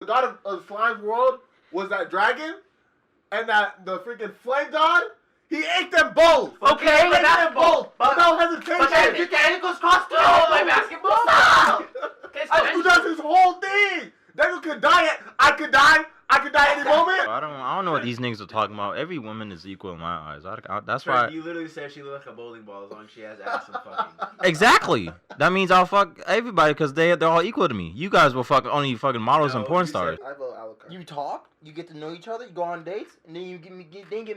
god of slime's world was that dragon, and that the freaking flame god, he ate them both. Okay, he ate them both. Without hesitation. But then the tentacles crossed through my basketball. Deku does his whole thing. Deku could die. I could die any moment. I don't know what these niggas are talking about. Every woman is equal in my eyes. That's Trent, why. you literally said she looked like a bowling ball as long as she has ass and fucking. Exactly. That means I'll fuck everybody because they're all equal to me. You guys will fuck only fucking models and porn stars. I vote Alucard. You talk, you get to know each other, you go on dates, and then you get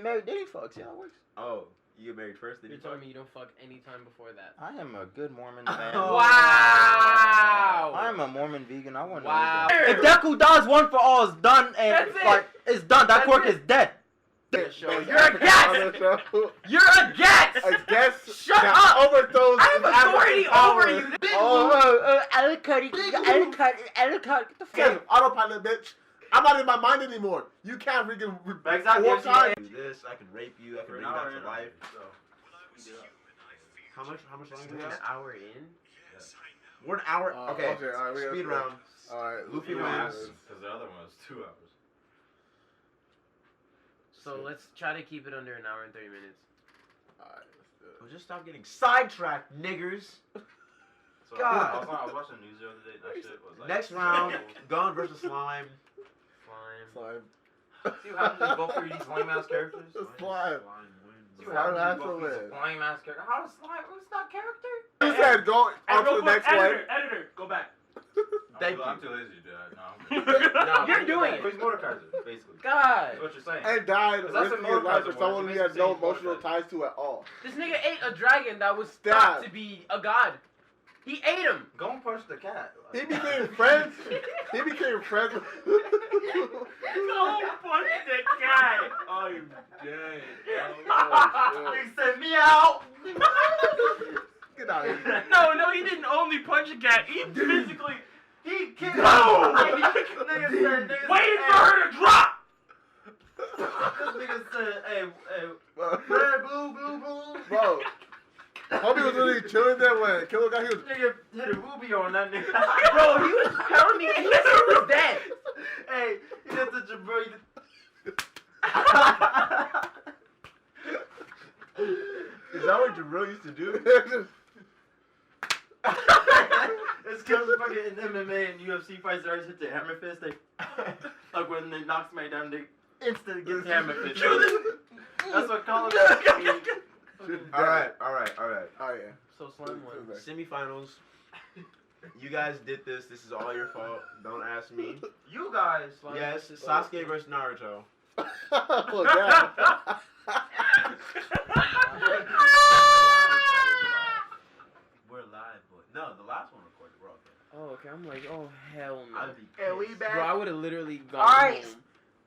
married. Then you fuck. See how it works? Oh, you get married first, then You're you fuck? telling me you don't fuck any time before that? I am a good Mormon man. Wow! I'm a Mormon vegan. I want to. Wow. If Deku dies, one for all is done, and That's it. like it's done. That quirk is dead. You're a guest! You're a guest! A guest Shut that up! overthrows I have authority over you! Alucard, get the Okay, autopilot, bitch. I'm not in my mind anymore. You can't freaking Exactly. four times. Do this, I can rape you, I can bring you back to life. How much longer do we An have? hour in? We're an hour. Okay, alright, we speed got round. Alright, Luffy Because wins. the other one was 2 hours. So let's try to keep it under an hour and 30 minutes. Alright, let's do it. Well, just stop getting sidetracked, niggers. So God. I was watching the news the other day. That shit was like. Next round, Gun versus Slime. Slime. Slime. See what happens when you both of these lame ass characters? Slime. See what happens when Slime you both has of to these lame ass characters? How does slime? It's not character. You said go on to the next one. Editor, go back. Thank I'm you. too lazy to do that. No. You're doing it. He's Mordekaiser, basically. God. That's what you're saying. And died That's risking a his life for Mordekaiser someone one. he had no It's emotional Mordekaiser. ties to at all. This nigga ate a dragon that was Stab. thought to be a god. He ate him. Go and punch the cat. He became friends. He became friends. Don't punch the guy. I'm dead. He said me out. Get out of here. No, he didn't only punch a cat. He physically He killed. No. Nigga waited for her to drop. This nigga said, hey, Bro, red, blue. bro. Homie was literally chilling there when Killer got he was. Nigga hit a ruby on that nigga. Bro, he was pounding and he was dead. Hey, he did the bro. Is that what Jarrell used to do? It's because fucking in MMA and UFC fights, they always hit the hammer fist. They like when they knock somebody down, they instantly get the hammer fist. That's what college. All right. Alright. Oh yeah. So Slime won. Semifinals. You guys did this. This is all your fault. Don't ask me. You guys. Slime Yes, versus- Sasuke versus Naruto. Oh yeah. We're live, boy. No, the last one recorded. We're okay. Oh, okay. I'm like, oh, hell no. I'd be And we pissed. back. Bro, I would have literally gone Alright. home.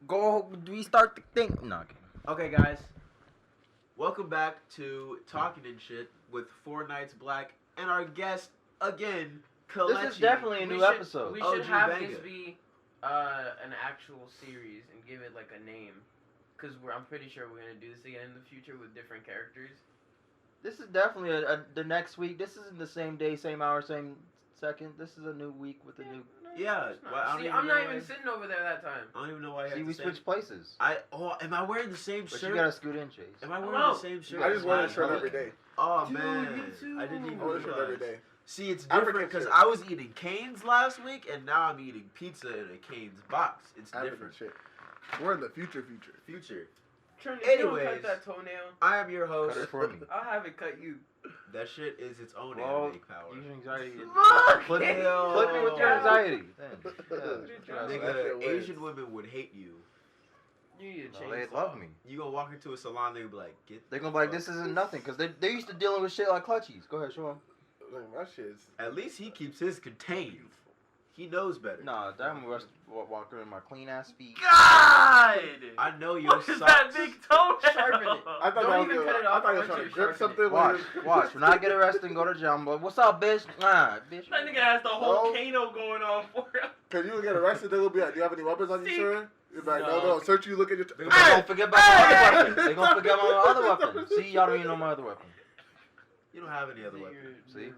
Go restart the thing. No. Okay. Okay, guys. Welcome back to Talking and Shit with Four Nights Black and our guest again, Kalechi. This is definitely a new episode. We OG should have Banger. this be an actual series and give it like a name. Because I'm pretty sure we're going to do this again in the future with different characters. This is definitely the next week. This isn't the same day, same hour, same second. This is a new week with a new. Yeah, It's not. well, I don't See, even I'm know not why- even sitting over there that time. I don't even know why I See, have we to say. switched places. Am I wearing the same But shirt? you gotta scoot in, Chase. Am I wearing Hello. the same shirt? I just wear Mine? a shirt every day. Oh Dude, man, me too. I didn't even I wear a shirt every realize. day. See, it's African different because shirt. I was eating Cane's last week, and now I'm eating pizza in a Cane's box. It's African different. shit. We're in the future. Future. Turn if you don't Anyways. cut that toenail, I am your Cut host. it for me. I'll have it cut you. That shit is its own Well, anime power. use your anxiety. Fuck Flip me it. with your anxiety. Then. Yeah. That Nigga, shit wins. Asian women would hate you. You need a No, they chainsaw. love me. You gonna walk into a salon, they be like, get. They're gonna be like, this isn't nothing, because they're used to dealing with shit like clutchies. Go ahead, show them. Look, my shit's. At least he keeps his contained. He knows better. Nah, I'm walking in my clean ass feet. God! I know your What socks. is that big toe? Sharpen it. I thought Don't that even was cut it I off. thought he I was want trying you to to grip sharpen something. it. Watch. When I get arrested and go to jail, I'm like, what's up, bitch? Nah, bitch. That nigga has the whole No. Kano going on for him. Cause you would get arrested, they will be like, "Do you have any weapons on you, See? sir?" You're like, No. "No, search you, look at your." They're gonna forget about my other weapon. They're gonna forget about my other weapon. See, y'all don't even know my other weapon. You don't have any other weapon. See?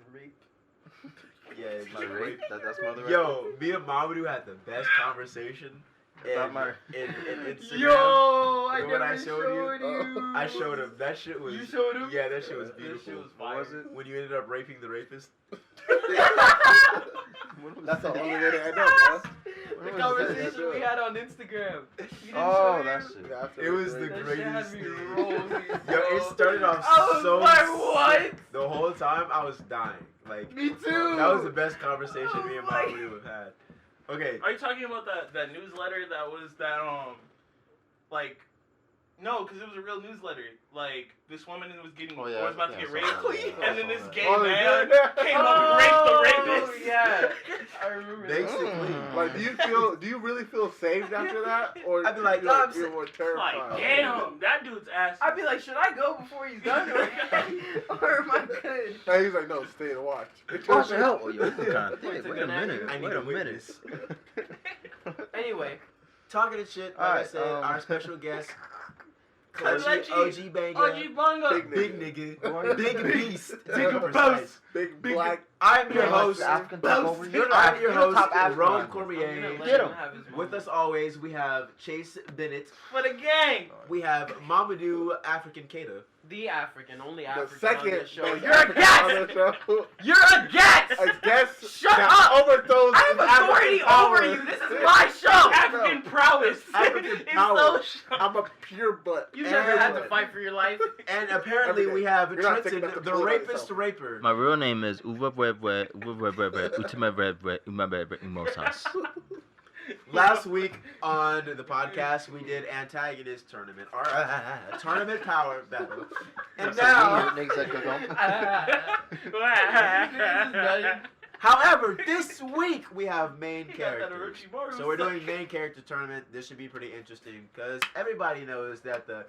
Yeah, it's My rape. That's my other Yo, me and Mamadou had the best conversation. About my- in Instagram. Yo, I Remember never when I showed you? you. I showed him. That shit was. You showed him? Yeah, that shit was That beautiful. shit was What fire. was it? When you ended up raping the rapist. That's the only way to end up, The What was conversation that? we had on Instagram. You didn't Oh, show that you? shit. bro. After It was the the That greatest shit had me thing. rolling. Yo, it started off I was so. like, what? The whole time I was dying. Like Me too. that was the best conversation I me and was like- Mamadou have had. Okay. Are you talking about that newsletter that was that like no, because it was a real newsletter. Like this woman was getting Oh, yeah, was about to yeah, get I raped, saw that, yeah. and then this gay Oh, man yeah. came up and raped the rapist. Oh, yeah. I remember that. Basically, Like, do you really feel saved after that, or I'd be like, you're, nah, I'm you're more terrified? Like, damn, that dude's ass. I'd be like, should I go before he's done, or am I good? And he's like, no, stay and watch. Watch the hell. Oh, yo, this is kind of Wait, thick. it's a Wait a good minute. angle. I need Wait a a minute. witness. Anyway, Talking to shit, like I Alright, said, our special guest, Kalechi. OG Banger, OG Bunga. Big big nigga. nigga, big beast, to be Big precise. Big black. I'm your You're host, the African top over. You're the I'm your African- you're the host, top African. Rome I'm gonna Cormier. let Get him him. have his With moment. us always, we have Chase Bennett, For the gang. we have Mamadou African Kata, The African, only The African on second this show. best You're a African guest! on the show. You're a guest! A guest Shut that up! overthrows I have African authority power. over you. This is my show. African prowess. African It's power. so shocked. I'm a pure butt. You never had to Everybody. fight for your life. and apparently Every we day. have You're not Trenton, taking up the the bullet on rapist yourself. raper. My real name is Uva Umosas. Last week on the podcast, we did antagonist tournament, or tournament power battle, and now, however, this week we have main characters. So we're doing main character tournament. This should be pretty interesting because everybody knows that the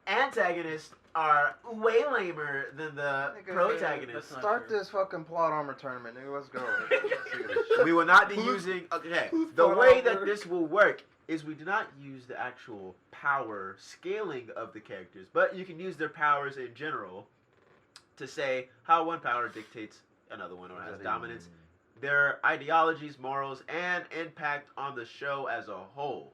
antagonists are way lamer than the Nigga, protagonists. Start this fucking plot armor tournament, nigga. Let's go. We will not be Who's- using. Okay, who's the thought way out that there? this will work is we do not use the actual power scaling of the characters, but you can use their powers in general to say how one power dictates another one or has dominance, their ideologies, morals, and impact on the show as a whole.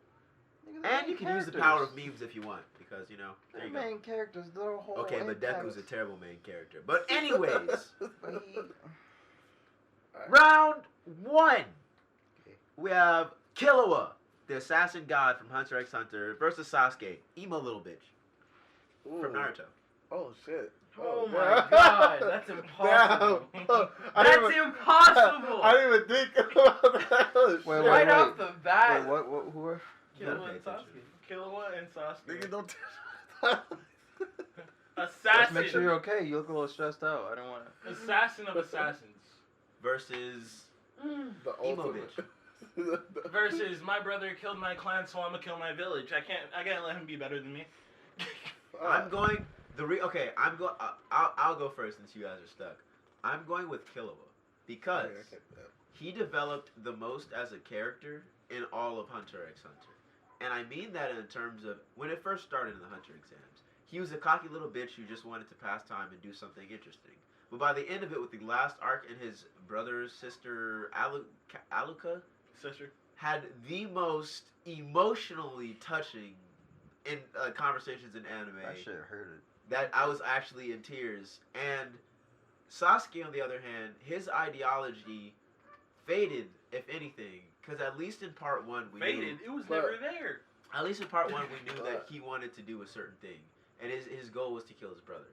And you can use the power of memes if you want, because you know. There They're you go. main characters. Their whole Okay, but impact. Deku's a terrible main character. But anyways. But he- Round 1. We have Killua, the assassin god from Hunter x Hunter, versus Sasuke, emo little bitch Ooh. from Naruto. Oh shit. Oh damn. my god, that's impossible. Damn. I That's didn't even- impossible. I didn't even think about that. Oh, Wait, shit. Right wait. off the bat. Wait, what? Who are? You gotta Killua pay and attention. Sasuke. Killua and Sasuke. Nigga, don't. Assassin. Let's make sure you're okay. You look a little stressed out. I don't want to. Assassin of assassins. Versus The emo ultimate. bitch. Versus my brother killed my clan, so I'm gonna kill my village. I can't let him be better than me. I'm going I'll go first since you guys are stuck. I'm going with Killua because he developed the most as a character in all of Hunter x Hunter. And I mean that in terms of when it first started in the Hunter exams. He was a cocky little bitch who just wanted to pass time and do something interesting. But by the end of it, with the last arc and his brother's sister, Aluka, Sister. had the most emotionally touching in conversations in anime. That shit hurted. That I was actually in tears. And Sasuke, on the other hand, his ideology faded, if anything, because at least in part 1 we Faded. knew. It was But- never there. At least in part 1 we knew that he wanted to do a certain thing, and his goal was to kill his brother.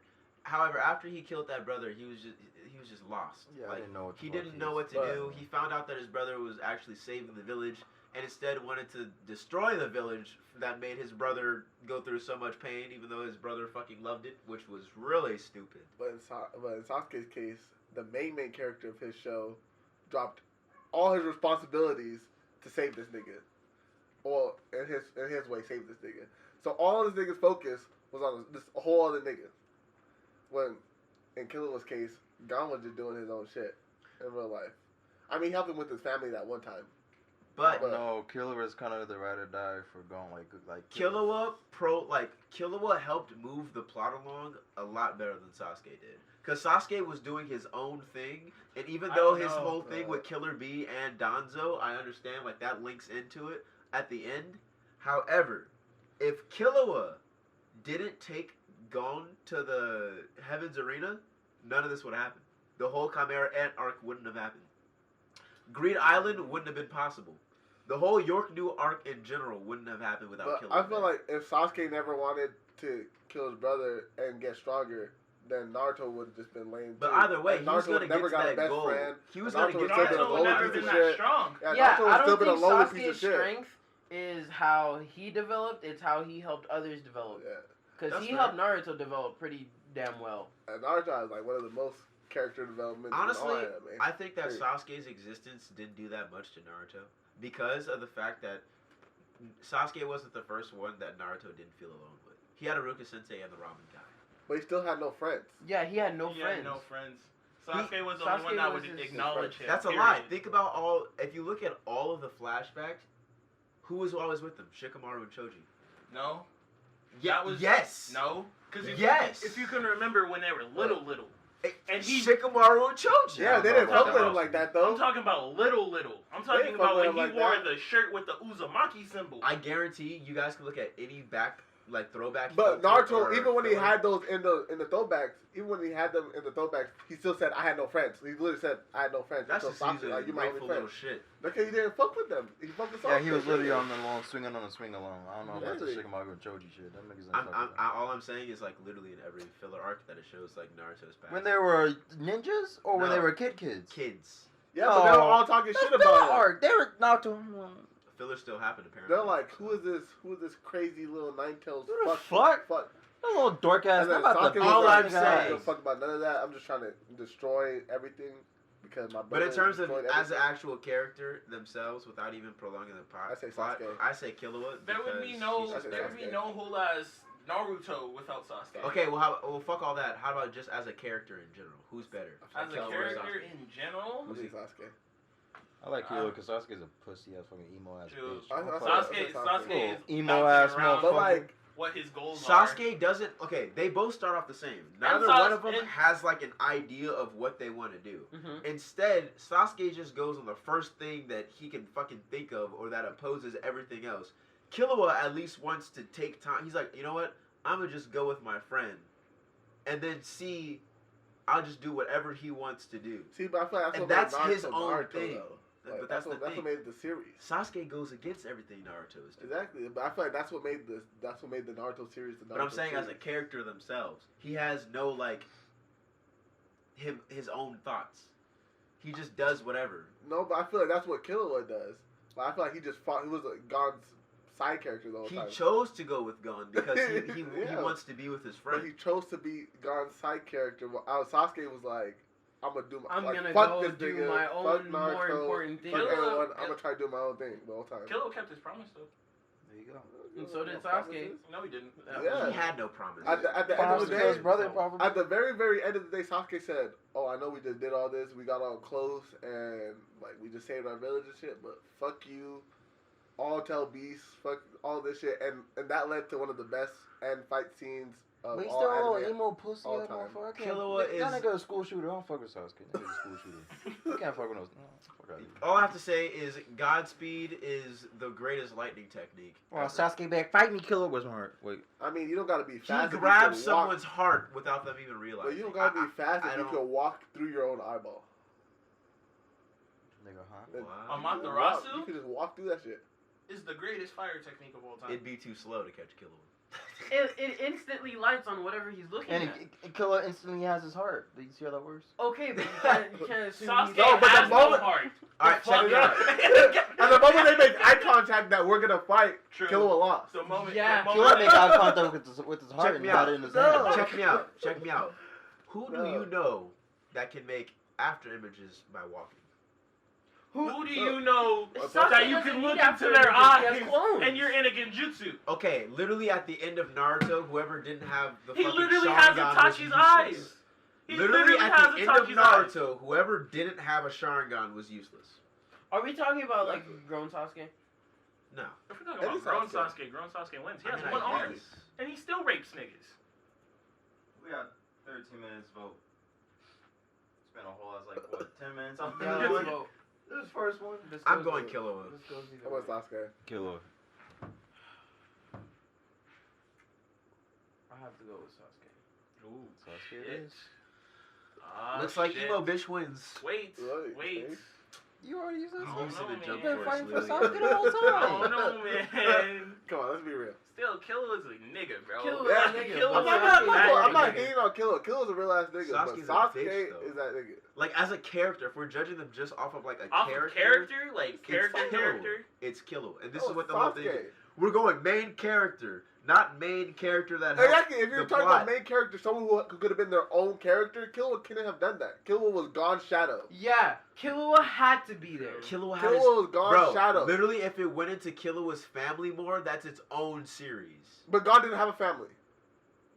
However, after he killed that brother, he was just lost. Yeah, I didn't know what the he fuck didn't he know was- what to But- do. He found out that his brother was actually saving the village, and instead wanted to destroy the village that made his brother go through so much pain, even though his brother fucking loved it, which was really stupid. But in Sasuke's case, the main character of his show dropped all his responsibilities to save this nigga. Or in his way, save this nigga. So all this nigga's focus was on this whole other nigga. When in Killua's case, Gon was just doing his own shit in real life. I mean, he helped him with his family that one time. But No, Killua is kind of the ride or die for going like Killua helped move the plot along a lot better than Sasuke did. Because Sasuke was doing his own thing, and even I though don't his know. whole thing with Killer Bee and Danzo, I understand, like, that links into it at the end. However, if Killua didn't take Gon to the Heaven's Arena, none of this would happen. The whole Chimera Ant arc wouldn't have happened. Green Island wouldn't have been possible. The whole York New arc in general wouldn't have happened without But Killua. I feel like if Sasuke never wanted to kill his brother and get stronger, then Naruto would have just been lame. But too. either way, And he was Naruto going to never get to got a that best goal. friend. He was And going to Naruto get to was that Naruto still would been a goal. never piece been of that shit. strong. Yeah, Yeah, Naruto I was still don't been a think lonely piece of Sasuke's shit. strength is how he developed. It's how he helped others develop. Yeah. Because That's he fair. helped Naruto develop pretty damn well. And Naruto is like one of the most character developments Honestly, in all anime. I think that Period. Sasuke's existence didn't do that much to Naruto because of the fact that Sasuke wasn't the first one that Naruto didn't feel alone with. He had Iruka Sensei and the Ramen guy. But he still had no friends. Yeah, he had no He friends. had no friends. Sasuke was the only Sasuke one that was would his acknowledge him. That's a period. lie. Think about all. If you look at all of the flashbacks, who was always with them? Shikamaru and Choji. No. Yeah. That was- Yes. No. Because Yes. if you can remember when they were little. And he- Shikamaru and Choji. Yeah, they didn't no, fuck no, with no. him like that though. I'm talking about little. I'm talking didn't about fuck when with he him wore like that. the shirt with the Uzumaki symbol. I guarantee you guys can look at any throwback. But photo Naruto, or even when he filler. had those in the throwbacks, even when he had them in the throwbacks, he still said, "I had no friends." He literally said, "I had no friends." That's So just Sasuke, using like, you my only grateful friend. little shit. Okay, he didn't fuck with them. He fucked with Yeah, Sasuke. he was literally on the long swinging on the swing alone. I don't know about the Literally. Shikamaru and Choji shit. Them niggas ain't fucking. All I'm saying is like literally in every filler arc that it shows like Naruto's past. When they were ninjas or when No. they were kids? kids, Yeah, but they were No. all talking That's shit filler about him. arc. They were Naruto. filler still happened apparently. They're like, "Who is this? Who is this crazy little nine-tails Who the fuck?" fuck? That little dork ass. And then I'm about Sasuke to was all like, I'm "I don't saying- give a fuck about none of that. I'm just trying to destroy everything because my brother." But in terms of destroyed as an everything." actual character themselves, without even prolonging the plot, I say Sasuke. I say Killua. There would because be no, he's just Sasuke. there would be no whole ass Naruto without Sasuke. Okay, well, fuck all that. How about just as a character in general? Who's better? As a Killua. character in general, I say Sasuke. I like Killua because Sasuke's a pussy ass fucking emo ass Dude, bitch. I- I'm Sasuke fucking- is emo bouncing ass around But motherfucker. like, what his goals are. Sasuke doesn't. Okay, they both start off the same. And Neither one of them and- has like an idea of what they want to do. Mm-hmm. Instead, Sasuke just goes on the first thing that he can fucking think of or that opposes everything else. Killua at least wants to take time. He's like, you know what? I'm gonna just go with my friend, and then see. I'll just do whatever he wants to do. see, but I feel like And that's that's what made his Naruto own Naruto, thing. though. Like, But that's the what thing. made it the series. Sasuke goes against everything Naruto is doing. Exactly, but I feel like that's what made the Naruto series the Naruto But I'm saying as a series. character themselves, he has no like his own thoughts. He just does whatever. No, but I feel like that's what Killua does. But I feel like he just fought. He was like God's side character the whole He time. chose to go with Gon because he Yeah. wants to be with his But friend. he chose to be God's side character. While Sasuke was like, "I'm gonna do my. I'm like, gonna fuck go this do nigga, my fuck own more Naruto, important thing." Fuck Killua- everyone. I'm gonna try to do my own thing the whole time." Killua kept his promise though. There you go. And so did No Sasuke. promises. No, he didn't. Yeah. He had no promise. At the end of the Promise to day, his brother, probably. at the very, very end of the day, Sasuke said, "Oh, I know we just did all this. We got all close and like we just saved our village and shit. But fuck you, all tell beasts, fuck all this shit." And that led to one of the best end fight scenes of But he's all still a little anime. emo pussy all ass time. motherfucker. I can't- Killua That is- nigga a school shooter. I don't fuck with Sasuke. That nigga's a school shooter. You can't fuck with those. No, fuck out of here. All I have to say is Godspeed is the greatest lightning technique. Well, ever. Sasuke back, fight me, Killua was hard. Wait, I mean, you don't gotta be He fast. if you grabs can walk. someone's heart without them even realizing. But you don't gotta be fast I if you don't- can walk through your own eyeball. nigga, huh? Then Wow. you can Amaterasu? walk- You can just walk through that shit. Is the greatest fire technique of all time. It'd be too slow to catch Killua. It instantly lights on whatever he's looking And at. Killua instantly has his heart. Do you see how that works? Okay, but you can't assume Sasuke he's... No, but the has no moment- heart. All right, check me out. And the moment they make eye contact that we're gonna fight, True. Killua lost. The moment, Yeah. the Killua moment make eye contact with his heart Check and me got out. it in his No. hand. Check me out. Check me out. Who do No. you know that can make after images by walking? Who do you know Sasuke that you doesn't can need look after into their images, he eyes has clones. and you're in a genjutsu? Okay, literally at the end of Naruto, whoever didn't have the He fucking literally has Sharingan was Itachi's useless. eyes. He Literally at has the end of Itachi's eyes. Naruto, whoever didn't have a Sharingan was useless. Are we talking about like grown Sasuke? No. If we're talking about grown Sasuke wins. He has one arm, and he still rapes niggas. We got 13 minutes vote. Spent a whole ass like what 10 minutes on Yeah, this one. vote. This first one. I'm going Killua. This goes either How about way. Sasuke? Killua. I have to go with Sasuke. Ooh, Sasuke it is. Looks like shit. emo bitch wins. Wait, Really? wait. Okay. You already used this. I don't Used to know, the man. jump You've been force, fighting for literally. Sasuke the whole I time. don't know, man. Come on, let's be real. Still, Killa's a nigga, bro. Killua, Yeah, nigga. Killa's I'm But not, a I'm not nigga. hating on Killua. Killa's a real ass nigga, Sasuke's a but Sasuke bitch, though. is that nigga. Like as a character, if we're judging them just off of like a Off character, of character, like it's character. it's Killua, and this Oh, is what the whole thing. Sasuke. Is. We're going main character, not main character that. helps Exactly. If you're the talking plot. about main character, someone who could have been their own character, Killua couldn't have done that. Killua was gone shadow. Yeah, Killua had to be there. Killua has, Killua was gone bro. shadow. Literally, if it went into Killua's family more, that's its own series. But God didn't have a family.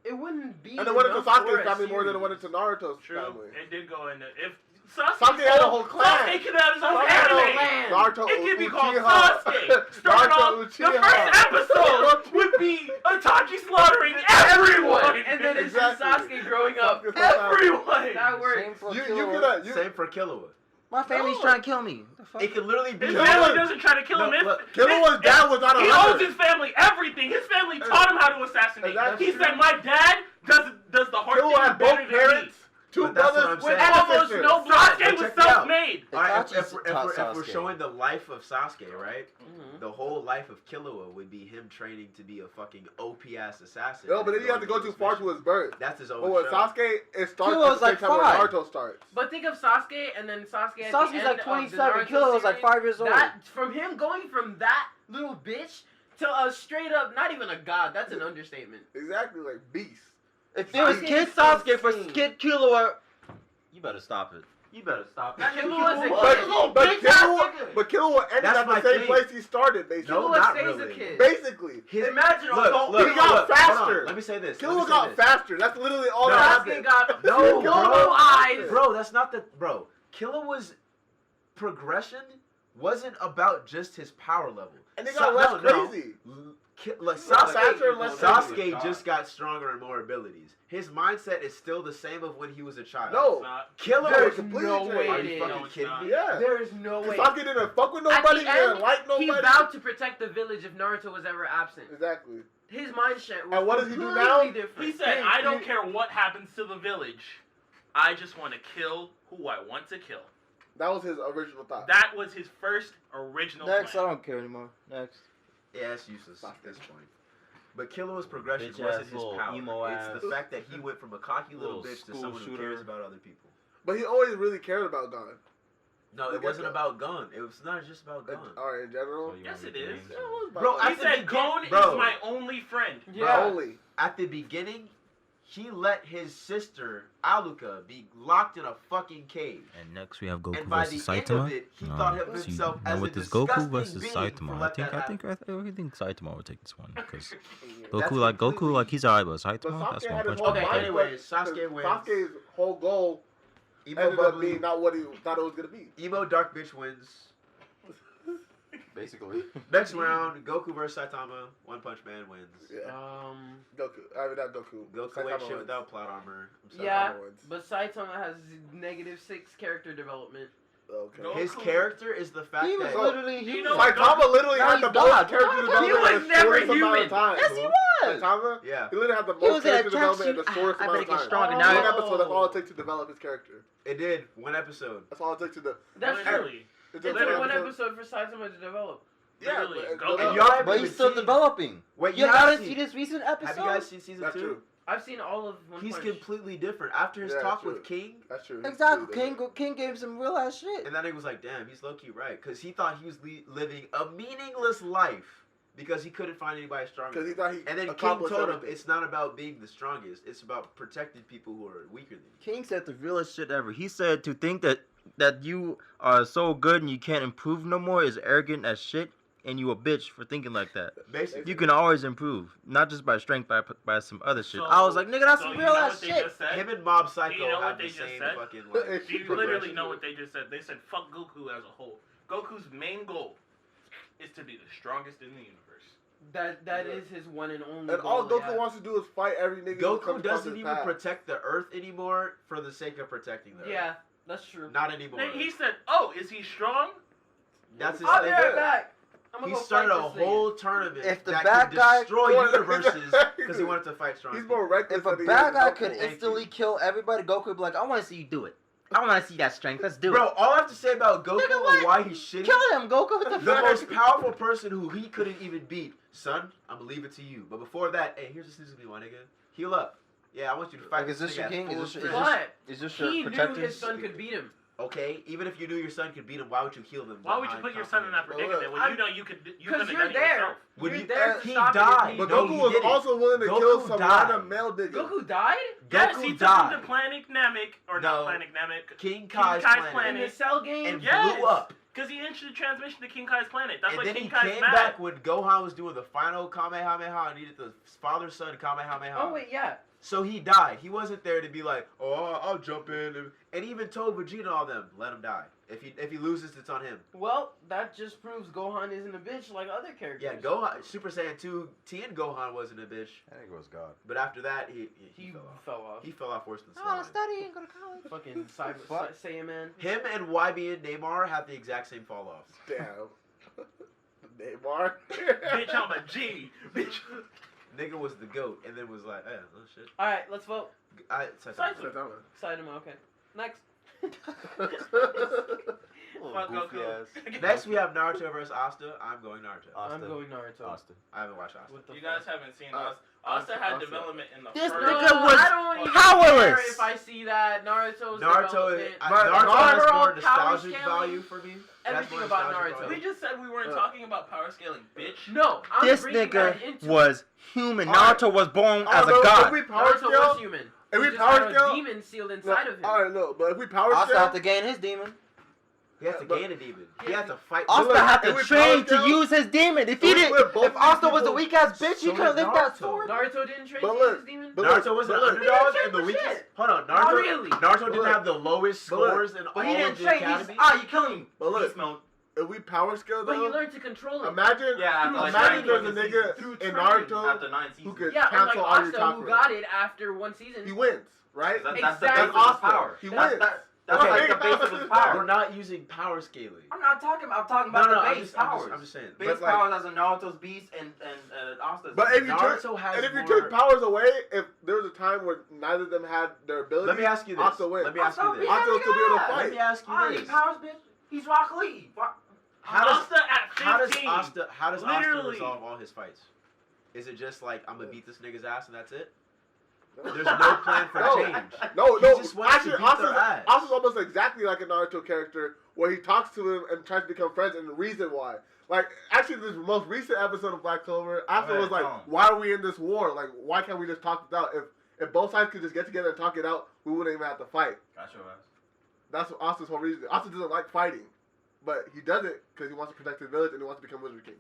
It wouldn't be. And it went into enough for Sasuke's a family more than it series. went into Naruto's True, family. it did go into if Sasuke had a whole clan. Sasuke could have his own Sasuke had a anime. clan. Naruto It could be called Uchiha. Sasuke. Start Naruto off, the Uchiha. first episode would be Itachi slaughtering everyone. And then it's Exactly. just Sasuke growing up. Sasuke's whole family. Everyone. That works. Same for You Killua. could Same for Killua. My family's No. trying to kill me. The fuck? It could literally be. His Killua- family doesn't try to kill him. No, If- look, Killua's dad was not a He hunter. owes his family everything. His family taught him how to assassinate. That's He true. said, "My dad does the hard Killua thing had better both than parents, me." two But that's what brothers I'm with saying. Almost sisters. no blood. Sasuke But was check it out. self-made. All right, Itachi's if we're Sasuke. showing the life of Sasuke, right? Mhm. The whole life of Killua would be him training to be a fucking OP ass assassin. No, but then and you have to go going too far his to his birth. That's his own But with show. Sasuke, it starts Killua's at the same like time when 5. Naruto starts. But think of Sasuke and then Sasuke at the Sasuke's end like of the 27. Naruto Killua was like series. 5 years old. That from him going from that little bitch to a straight up, not even a god. That's an understatement. Exactly, like beast. If there was Sasuke Kid is Sasuke for insane. Kid Killua, You better stop it. You better stop. Killua's a But, kid. but Big ass Killua, nigga. but Killua ended That's at my the same thing. place he started, basically. No, Killua not stays really. a kid. Basically. Imagine Look, all look, he got look, hold faster. on. Let me say this. Killua got faster. That's literally all No. that Sasuke happened. got No, blue bro. eyes. Bro, that's not the bro. Killua's progression wasn't about just his power level. And they got less crazy. Like faster and less Sasuke crazy. just got stronger and more abilities. His mindset is still the same of when he was a child. No. Killua There's was completely no changed. way Are it you is. fucking No, it's kidding not. me? Yeah. There is no way. Sasuke didn't fuck with At nobody. the He didn't end, like he nobody. vowed to protect the village if Naruto was ever absent. Exactly. His mindset was And what does he do completely now? different. He said, "I don't care what happens to the village. I just want to kill who I want to kill." That was his original thought. That was his first original next, I plan. don't care anymore. Next. Yeah, it's useless at this point. But Killua's progression Bitch wasn't ass his little power. emo It's ass. the fact that he went from a cocky little Little bitch to school someone who shooter. cares about other people. But he always really cared about God. No, You it get wasn't that? about Gun. It was not just about Gun. Alright, in general. So you Yes, want it me to is. name Yeah, it was about Bro, God. He said, "Gon Bro. is my only friend." Yeah. Only. At the beginning, he let his sister Aluka be locked in a fucking cave. And next we have Goku And by versus the end Saitama. of it, he thought of So himself now as with a this Goku disgusting versus being Saitama, for I let think that I think Saitama will take this one because Yeah. That's Goku like completely- he's alright, but But Saitama that's Sasuke one had his punch. whole Okay, man. mindset. anyways, Sasuke wins. Sasuke's whole goal Emo ended up bubbly, being not what he thought it was gonna be. emo dark bitch wins. Basically. Next round, Goku versus Saitama. One Punch Man wins. Yeah. Goku. I mean, not Goku. Goku Saitama ain't shit wins. without plot armor. I'm sorry. Yeah, Saitama wins. but Saitama has -6 character development. Okay. Go- His Goku- character is the fact He was that literally You human. know what? Saitama literally Now had the he's most God. character He development was in the never shortest amount human. of time. Yes, he was. Saitama? yeah, He literally had the He most was in a character development in the tracksuit. shortest I amount better of get time. stronger. Oh. Now One he- episode, that's all it takes to develop his character. it did. One episode. That's all it takes to That's true. Literally. It It's took in one episode for Saitama to develop. Yeah, Literally. but- Goku- but- And y'all haven't But even he's still seen- developing. Wait, You have haven't seen- seen this recent episode? Have you guys seen season That's 2? true. I've seen all of One He's Punch. completely different. After his Yeah, talk true. with King, That's true. Exactly. King gave some real ass shit. and that nigga was like, damn, he's low-key right. Because he thought he was living a meaningless life because he couldn't find anybody stronger. Because he thought he And then King accomplished told him everything. it's not about being the strongest. It's about protecting people who are weaker than you. King said the realest shit ever. He said to think that you are so good and you can't improve no more is arrogant as shit, and you a bitch for thinking like that. Basically. You can always improve, not just by strength, by some other shit. So- I was like, nigga, that's so some you real know ass what they shit. just said? Him and Mob Psycho Do you know have what they the just same said? fucking Do Do you literally progression. know what they just said? They said, "Fuck Goku as a whole." Goku's main goal is to be the strongest in the universe. That is his one and only And goal. all Goku wants to do is fight every nigga. who Goku comes doesn't across his even path. protect the Earth anymore for the sake of protecting the Earth. Yeah, that's true. Not anymore. He said, "Oh, is he strong?" That's his I'll thing. be right back. I'm gonna He go started fight a this nigga. whole tournament If the that bad could guy- destroy Well, universes because he wanted to fight strong He's people. more reckless. If a than he bad is guy Goku. could Thank instantly you. kill everybody, Goku would be like, I want to see you do it. I want to see that strength. Let's do Bro, it. all I have to say about Goku Nigga, and what? why he's shitty, Kill him, Goku. What the the fuck? most powerful person who he couldn't even beat, son, I'm gonna leave it to you. But before that, hey, here's the snooze me, my nigga. Heal up. Yeah, I want you to fight Like, is this nigga your at king? full Is this- strength. But Is this your he knew protectors? his son could beat him. Okay, even if you knew your son could beat him, why would you heal them? Why would you put your son in that predicament when you know you could? You could Because have you're done it there. yourself. When You're you- there to he stop it if died. he- But No, Goku he was didn't. also willing to Goku kill some died. random male nigga. Goku died? Yes, Goku he took died. him to Planet Namek, or No. not Planet Namek, King Kai's Kai's planet, planet. In the Cell game? and Yes. blew up. because he entered the transmission to King Kai's planet. That's And why then King he Kai's came mad. back when Gohan was doing the final Kamehameha and needed the father-son Kamehameha. Oh, wait, yeah. So he died. He wasn't there to be like, oh, I'll jump in. And he even told Vegeta and all them, let him die. If he loses, it's on him. Well, that just proves Gohan isn't a bitch like other characters. Yeah, Gohan, Super Saiyan 2, Tien Gohan wasn't a bitch. I think it was God. But after that, he He fell off. fell off. He fell off worse than I want slime. to study and go to college. Fucking Cyber Fuck. Saiyan Man. Him and YB and Neymar have the exact same fall offs. Damn. Neymar. Bitch, I'm a G. Bitch. Nigga was the GOAT and then was like, eh, oh shit. Alright, let's vote. Saitama. Saitama, okay. Next. Fuck Goofy Goku. ass. Next, we have Naruto versus Asta. I'm going Naruto. I'm going Naruto. Asta. I haven't watched Asta. What the You guys fuck? haven't seen us. Asta had Asta. development in the This first. nigga was I don't even powerless. care if I see that Naruto's Naruto, development. Naruto has overall more power nostalgic scaling, value for me. It has everything more about nostalgic Naruto. value. We just said we weren't talking about power scaling, bitch. No, I'm This bringing nigga that into was human. Alright. Naruto was born as Alright, a but If god. we power Naruto scale, was human. if we He just power had scale, a demon sealed inside of him. Alright, no, but if we power Asta scale, had to gain his demon. He has to But- gain a demon. He has to fight. Asta look, had if to we train power to scale- use his demon. If so he we didn't, put both if Asta these was a people- weak ass bitch, he so couldn't is lift that Naruto. sword. Naruto didn't train But to look, use his demon. but Naruto was an But look, underdog he and the didn't train for weakest. shit. Hold on, Not Naruto. really. Naruto didn't look, have the lowest but look, scores in But all he of didn't the train. academy. You killing me. but look, Smell. if we power scale But you though, learn to control it. imagine, Yeah, after like imagine 9 there's a seasons. nigga Through in training Naruto after 9 who seasons. could Yeah, and like cancel all your Asta, who chakra. got it after one season. He wins, right? That's Exactly. the base of his Asta. power. He That's- wins. That's Okay. like the base of his We're power. not using power scaling. I'm not talking. I'm talking No, about no, the I'm base just, powers. I'm just saying. Base But, like- powers as in Naruto's beast and Asta's. But if you Naruto took, has and if you more- took powers away, if there was a time where neither of them had their ability, Let me ask you this. Asta wins. Let me ask you Asta this. beat Asta will still be able to God. fight. Let me ask you I this. need powers, bitch. He's Rock Lee. How does Asta at 15. how does Asta Literally. resolve all his fights? Is it just like I'm gonna beat this nigga's ass and that's it? There's no plan for No. change. No, He no. just wants Actually, to beat their ass. Asta's almost exactly like a Naruto character where he talks to him and tries to become friends, and the reason why. Like, actually, this most recent episode of Black Clover, Asta Okay, was like, tell him. "Why are we in this war? Like, why can't we just talk it out? If both sides could just get together and talk it out, we wouldn't even have to fight." Got your ass. That's what Asta's whole reason. Asta doesn't like fighting, but he does it because he wants to protect his village and he wants to become Wizard King.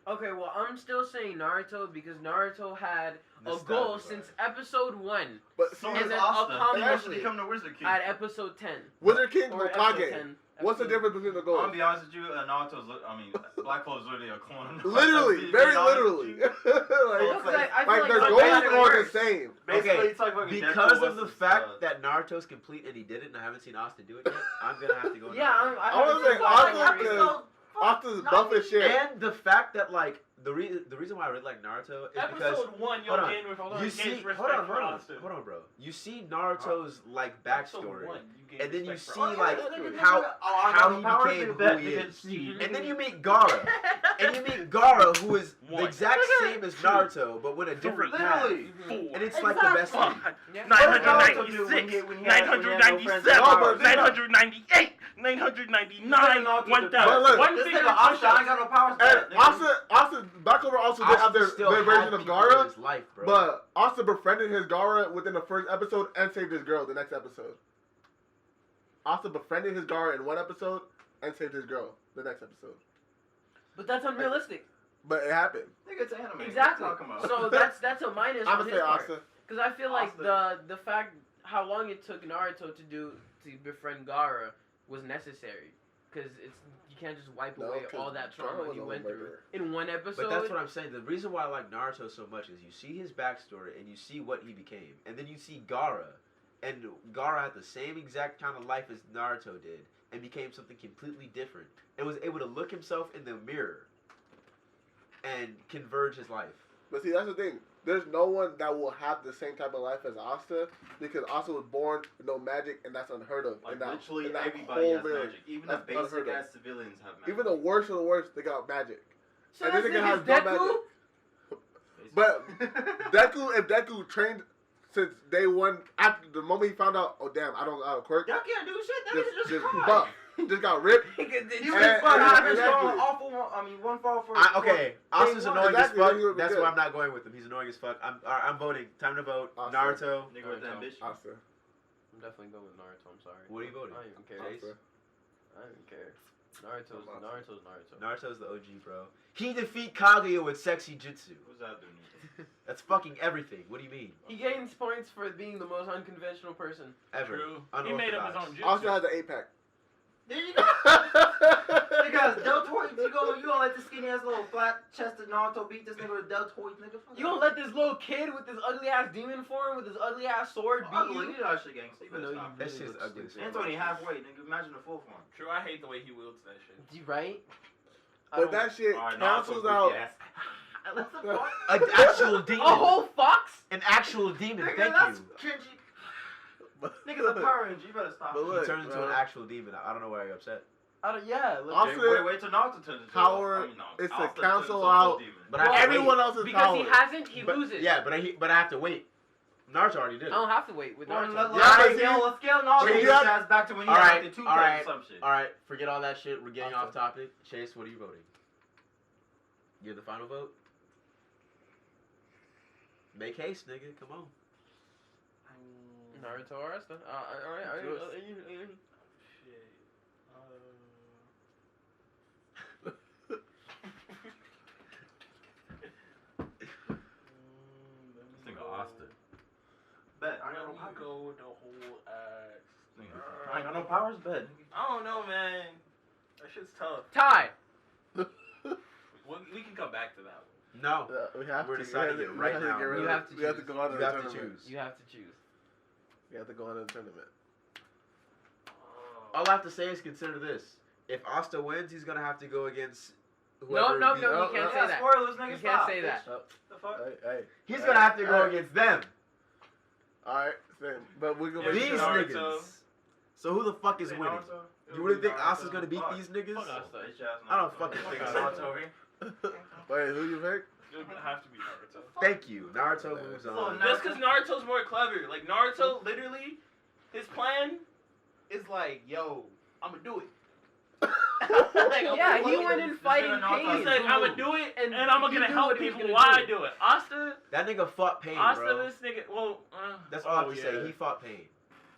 Okay, well, I'm still saying Naruto because Naruto had a Nostalgia goal vibe. since episode 1 But So see, and then Asta. accomplished Actually, it Become the Wizard King. at episode 10. Wizard King Or or episode Kage? 10. What's the Episode- difference between the I'm goals? gonna be honest with you. Naruto's. Black Clover's literally a clone. Literally, very literally. No, 'cause I feel like their like goals that's are how all it the works. same. Basically, Okay, it's like fucking Because Deadpool of the versus, fact that Naruto's complete and he did it, and I haven't seen Asta do it yet, I'm gonna have to go. Yeah, Naruto. I wanna say Asta because Asta's buff as shit. And the fact that like the reason why I really like Naruto is because Episode 1, hold you'll on. gain you gain see, respect hold on, for hold on, Asta. hold on, bro. You see Naruto's like Episode backstory, 1, you gain and then you respect see for Asta. like how he became who he is, and then you meet Gaara, and you meet Gaara who is the One. exact same as Naruto but with a different path, Literally. 4, and it's like the best thing. 996, when he had no friends? 997, No, but- 998, 999, But 1000. look, One This finger nigga Asta push-up. ain't got no powers. And nigga. Asta, Black Clover also did have Asta their still version had of people in Gaara, his life, bro. but Asta befriended his Gaara within the first episode and saved his girl the next episode. Asta befriended his Gaara in one episode and saved his girl the next episode. But that's unrealistic. But it happened. Nigga, it's anime. Exactly. What you talking about? So that's a minus I'm on gonna his say part. Asta. Because I feel like Asta. the fact how long it took Naruto to befriend Gaara was necessary. Because you can't just wipe No, away 'cause all that Jorah trauma was he a went through murderer. in one episode. But that's what I'm saying. The reason why I like Naruto so much is you see his backstory and you see what he became, and then you see Gaara, and Gaara had the same exact kind of life as Naruto did, and became something completely different, and was able to look himself in the mirror and converge his life. But see, that's the thing. There's no one that will have the same type of life as Asta because Asta was born with no magic, and that's unheard of. Like in that, literally in that everybody whole has village. magic. Even That's the basic unheard of. ass civilians have magic. Even the worst of the worst, they got magic. so and this this nigga nigga's has no Deku? magic. But if Deku trained since day one, after the moment he found out, oh damn, I don't got a quirk, Y'all can't do shit. That nigga just cried. buff, just got ripped. He could- You And- just and- fucking exactly. awful one. I mean, one fall for. Okay, Asta's one. annoying Exactly, as then he would fuck. be That's good. why I'm not going with him. He's annoying as fuck. I'm voting. Time to vote. Asta. Naruto. Nigga with Naruto. ambition. Asta. I'm definitely going with Naruto. I'm sorry. What are you voting? I don't even care. Asta. I don't even care. Naruto's Naruto. Naruto's the OG, bro. He defeat Kaguya with sexy jutsu. What's that doing? That's fucking everything. What do you mean? He gains points for being the most unconventional person. Ever. True. He made up his own jutsu. Asta has an 8-pack. There you go. Nigga has deltoids. You gonna let this skinny ass little flat chested Naruto beat this nigga with deltoids, nigga? Fuck You gonna let this little kid with this ugly ass demon form with his ugly ass sword beat ugly? you? You know that shit gangsta. You No, better you stop. That shit's ugly as fuck. Anthony halfway, nigga. Imagine the full form. True, I hate the way he wields that shit. You right? I But don't- that shit Alright, cancels Naruto's out. goofy ass. What the fuck? An actual demon. a whole fox? An actual demon. Nigga, Thank that's you. cringy. Nigga's a Power Ranger. You better stop. But He look, turned into bro. an actual demon. I don't know why you're upset. I don't, yeah. Look, Also- Wait till Naruto turns into Power is to Asta turns cancel into a out- full demon. But Well, I have to Everyone wait. else's because power. he hasn't, he But- loses. Yeah, but I have to wait. Naruto already did. I don't have to wait with Well, Naruto. let's Yeah, scale Naruto Chase, his ass back to when he Alright, had the 2 alright, or some shit. All right, forget all that shit. We're getting off Asta. topic. Chase, what are you voting? You're the final vote. Make haste, nigga. Come on. Naruto or Asta? Alright, Shit. This nigga Asta. Bet. I I got no gotta power. go with the whole axe. I ain't got no powers, bet. I don't know, man. That shit's tough. Tie! We can come back to that one. No. We have We're to. deciding we it have to right get now. rid of You it. have to We have to choose. go on to You the have to tournament. choose. You have to choose. We have to go on to the tournament. All I have to say is consider this. If Asta wins, he's gonna have to go against No, whoever. no, beat- no, you can't say Yeah, that. spoilers, nigga. You can't stop, say that. bitch. The fuck? Hey. He's gonna have to go Alright. against them. Alright, but we're gonna Yeah, make These sure. Naruto. niggas. So who the fuck is Say winning? Naruto? You really think Naruto. Asta's gonna beat Fuck. these niggas? Fuck Asta. Bitch ass I don't Naruto. fucking Fuck think ass so. Naruto over here. Wait, who you pick? It would have to be Naruto. Thank you. Naruto moves on. Just because Naruto's more clever. Like, Naruto, literally, his plan is like, yo, I'm gonna do it. Like, Yeah, I'm he gonna- went in fighting Naruto. He's pain. like, I'm gonna do it, And and I'm he gonna knew help what he was people gonna while do. I do it. Asta, That nigga fought pain, Asta, bro. this nigga, well, That's all I have to yeah. say. He fought pain,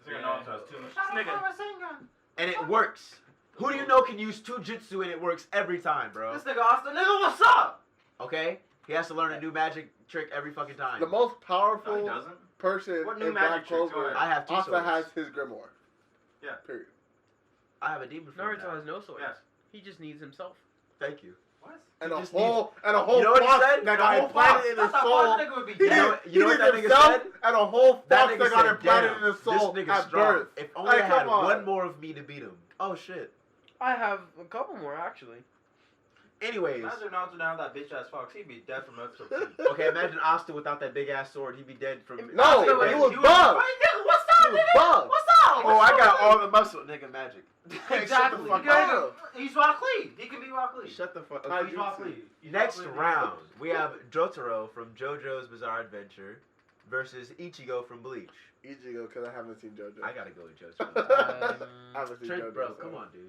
This nigga Naruto has too much. This nigga, and it works. Who do you know can use 2 jutsu and it works every time, bro? This nigga Austin, nigga, what's up? Okay, he has to learn a new magic trick every fucking time. The most No, he powerful doesn't. person What new in Black magic tricks Clover, are- I have 2 Asta swords. has his grimoire. Yeah. Period. I have a demon form Naruto now. has no swords. Yes. He just needs himself. Thank you. What? And He a just whole You know fox what he said? that got The whole implanted fox. in his That's how soul. far nigga would be He dead. know- did, you know he what did that nigga himself said? and a whole That fox nigga that got said, implanted damn, in his soul this nigga's at strong. birth. If only Like, I had come on. one more of me to beat him. Oh shit. I have a couple more, actually. Anyways, Imagine Naruto down that bitch ass fox. He'd be dead from episode 2. okay, imagine Asta without that big ass sword. He'd be dead from. No, Asta he was bugged. What's He up, was nigga? bugged. What's up? Oh, I got all the muscle, nigga. Magic. Exactly. Shut the fuck You gotta up. go. He's Rock Lee. He can be Rock Lee. Shut the fuck How up. He's Rock Lee. He's Next Rock Lee. round, we have Jotaro from JoJo's Bizarre Adventure versus Ichigo from Bleach. Ichigo, because I haven't seen JoJo. I gotta go with Jotaro. I haven't seen Straight, JoJo. bro, so. come on, dude.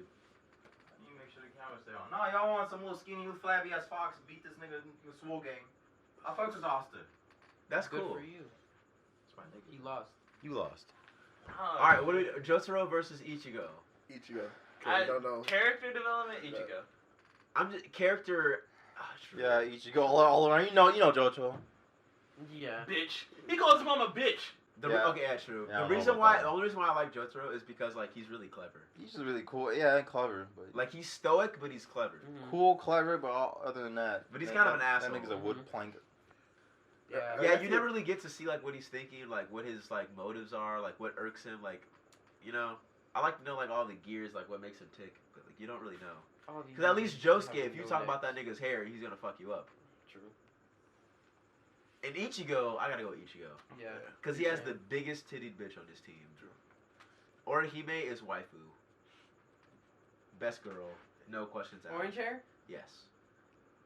You make sure the camera stay on. No, y'all want some little skinny, little flabby ass fox beat this nigga in the swole game. I fucks with Austin. That's Good cool. for you. That's my nigga. He lost. You lost. huh. All right, what do we? Jotaro versus Ichigo. Ichigo. 'Cause I don't know. character development, Ichigo. I'm just character. Oh, true. Yeah, you should go all around. You know, Jojo. Yeah. Bitch. He calls his mom a bitch. Okay, yeah, true. Yeah, I The don't know about that. only reason why I like Jotaro is because like he's really clever. He's just really cool. Yeah, and clever. But Like he's stoic, but he's clever. cool, clever, but other than that. But he's kind of an That asshole. nigga's a wood plank. Yeah. Yeah, you never really get to see like what he's thinking, like what his like motives are, like what irks him, like, you know. I like to know like all the gears, like what makes him tick, but like you don't really know. Because at least Josuke, if you talk about that nigga's hair, he's gonna fuck you up. True. And Ichigo, I gotta go Ichigo. Yeah. Because he has the biggest tittied bitch on his team. Orihime is waifu. Best girl, no questions asked. Orange hair? Yes.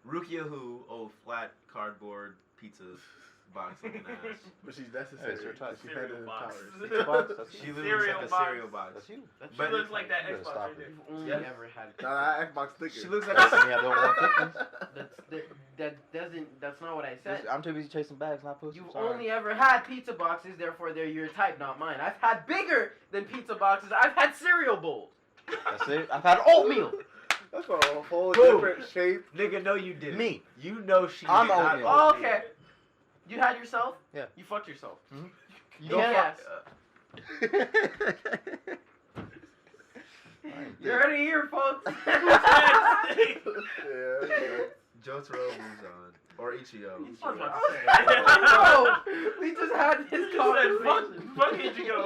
Rukia who, flat cardboard pizza box looking ass. But she's necessary. Hey, it's her type. She Cereal handed box. That's She looks Cereal like a box. cereal box. That's you. That's She But- looks like that You better Xbox stop right it. there. You've only Yes. ever had. Nah, that Xbox sticker. She looks like That's a me, I don't want That's not what I said. I'm too busy chasing bags, not pussy. You've Sorry. only ever had pizza boxes, therefore they're your type, not mine. I've had bigger than pizza boxes. I've had cereal bowls. That's it. I've had oatmeal. That's a whole Boom. different shape. Nigga, no you didn't. Me. You know she I'm did not. oatmeal. Oh, okay. You had yourself? Yeah. You fucked yourself. Mhm. You Don't yes. You heard it here, folks. Yeah. Jotaro moves on. Or Ichigo. I was about Oh, to say. no, we just had this You said conversation. fuck Ichigo.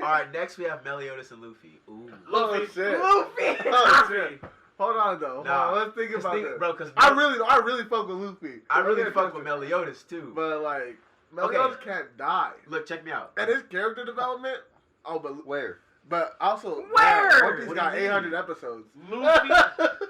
Alright, next we have Meliodas and Luffy. Ooh. Oh shit. Luffy. Oh shit. Hold on though. Hold Nah, on. Let's think about this. Bro, because I really fuck with Luffy. I really Okay, fuck with Meliodas too. But like, Meliodas can't die. Look, check me out. And his character development. Oh, Where? but also Where? One Piece What got do you mean? 800 episodes.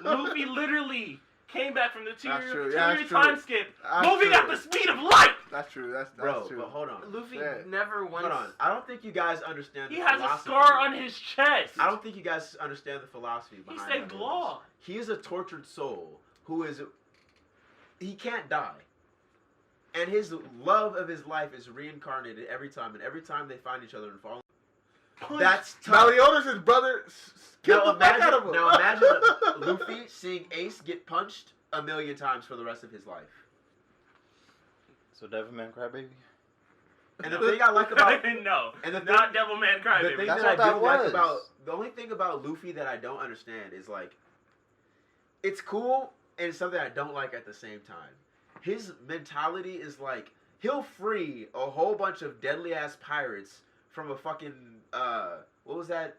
Luffy literally came back from the That's true, two-year yeah, that's true. time skip, That's moving true. at the speed of light. That's true. That's Bro, true. but hold on. Luffy Yeah. never once. Hold on. I don't think you guys understand He the has a philosophy. scar on his chest. I don't think you guys understand the philosophy He behind saved Meliodas. Law. He is a tortured soul who is... He can't die. And his love of his life is reincarnated every time. And every time they find each other and fall... That's tough. Meliodas' brother killed the fuck out of him. Now imagine Luffy seeing Ace get punched 1,000,000 times for the rest of his life. So Devilman Crybaby? And the thing I like about... No, And the thing, not Devilman the Crybaby. thing That's that what I that do like was. about... The only thing about Luffy that I don't understand is like... It's cool and it's something I don't like at the same time. His mentality is like... He'll free a whole bunch of deadly-ass pirates from a fucking... what was that?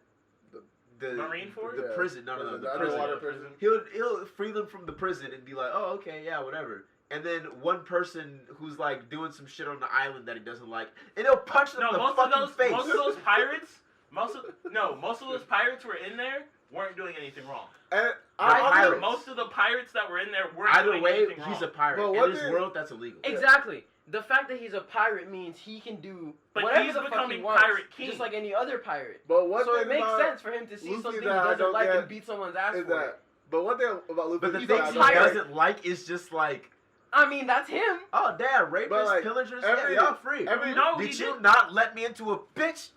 The Marine Force? The Yeah. prison. No, The the prison. underwater prison. He'll free them from the prison and be like, oh, okay, yeah, whatever. And then one person who's like doing some shit on the island that he doesn't like, and he'll punch them No, in the most of fucking those face. most of those pirates, most of those pirates were in there weren't doing anything wrong. And pirates. Most of the pirates that were in there weren't Either doing way, anything he's wrong. a pirate. But In what this did- world, that's illegal. Exactly. The fact that he's a pirate means he can do But whatever he's the fuck becoming he wants, pirate king. just like any other pirate. But one So thing it makes about sense for him to see Luffy something he that I doesn't don't like get and beat someone's ass is for that. it. But one thing about Luffy, But the that thing I he don't get- doesn't like is just like, I mean, that's him. oh, damn, rapists, But, like, pillagers, every- yeah, y'all free. No, he Did you didn't. not let me into a bitch?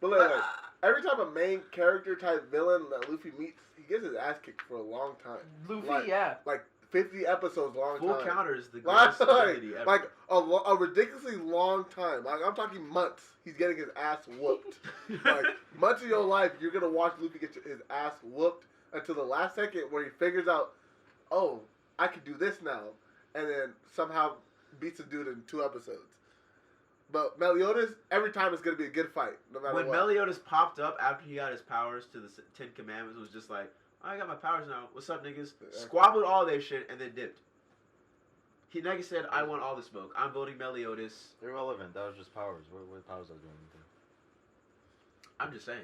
But look, every time a main character type villain that Luffy meets, he gets his ass kicked for a long time. Luffy, Like- yeah. Like 50 episodes long Full time. counter is the Like, greatest ability ever. like a ridiculously long time. Like I'm talking months. He's getting his ass whooped. Like months of your life, you're gonna watch Luffy get his ass whooped until the last second where he figures out, oh, I can do this now, and then somehow beats a dude in 2 episodes. But Meliodas, every time it's gonna be a good fight, no matter When what. Meliodas popped up after he got his powers to the 10 Commandments, it was just like, I got my powers now. What's up, niggas? Yeah. Squabbled all their shit and then dipped. Nigga said, I want all the smoke. I'm voting Meliodas. Irrelevant. That was just powers. What powers are doing anything? I'm just saying.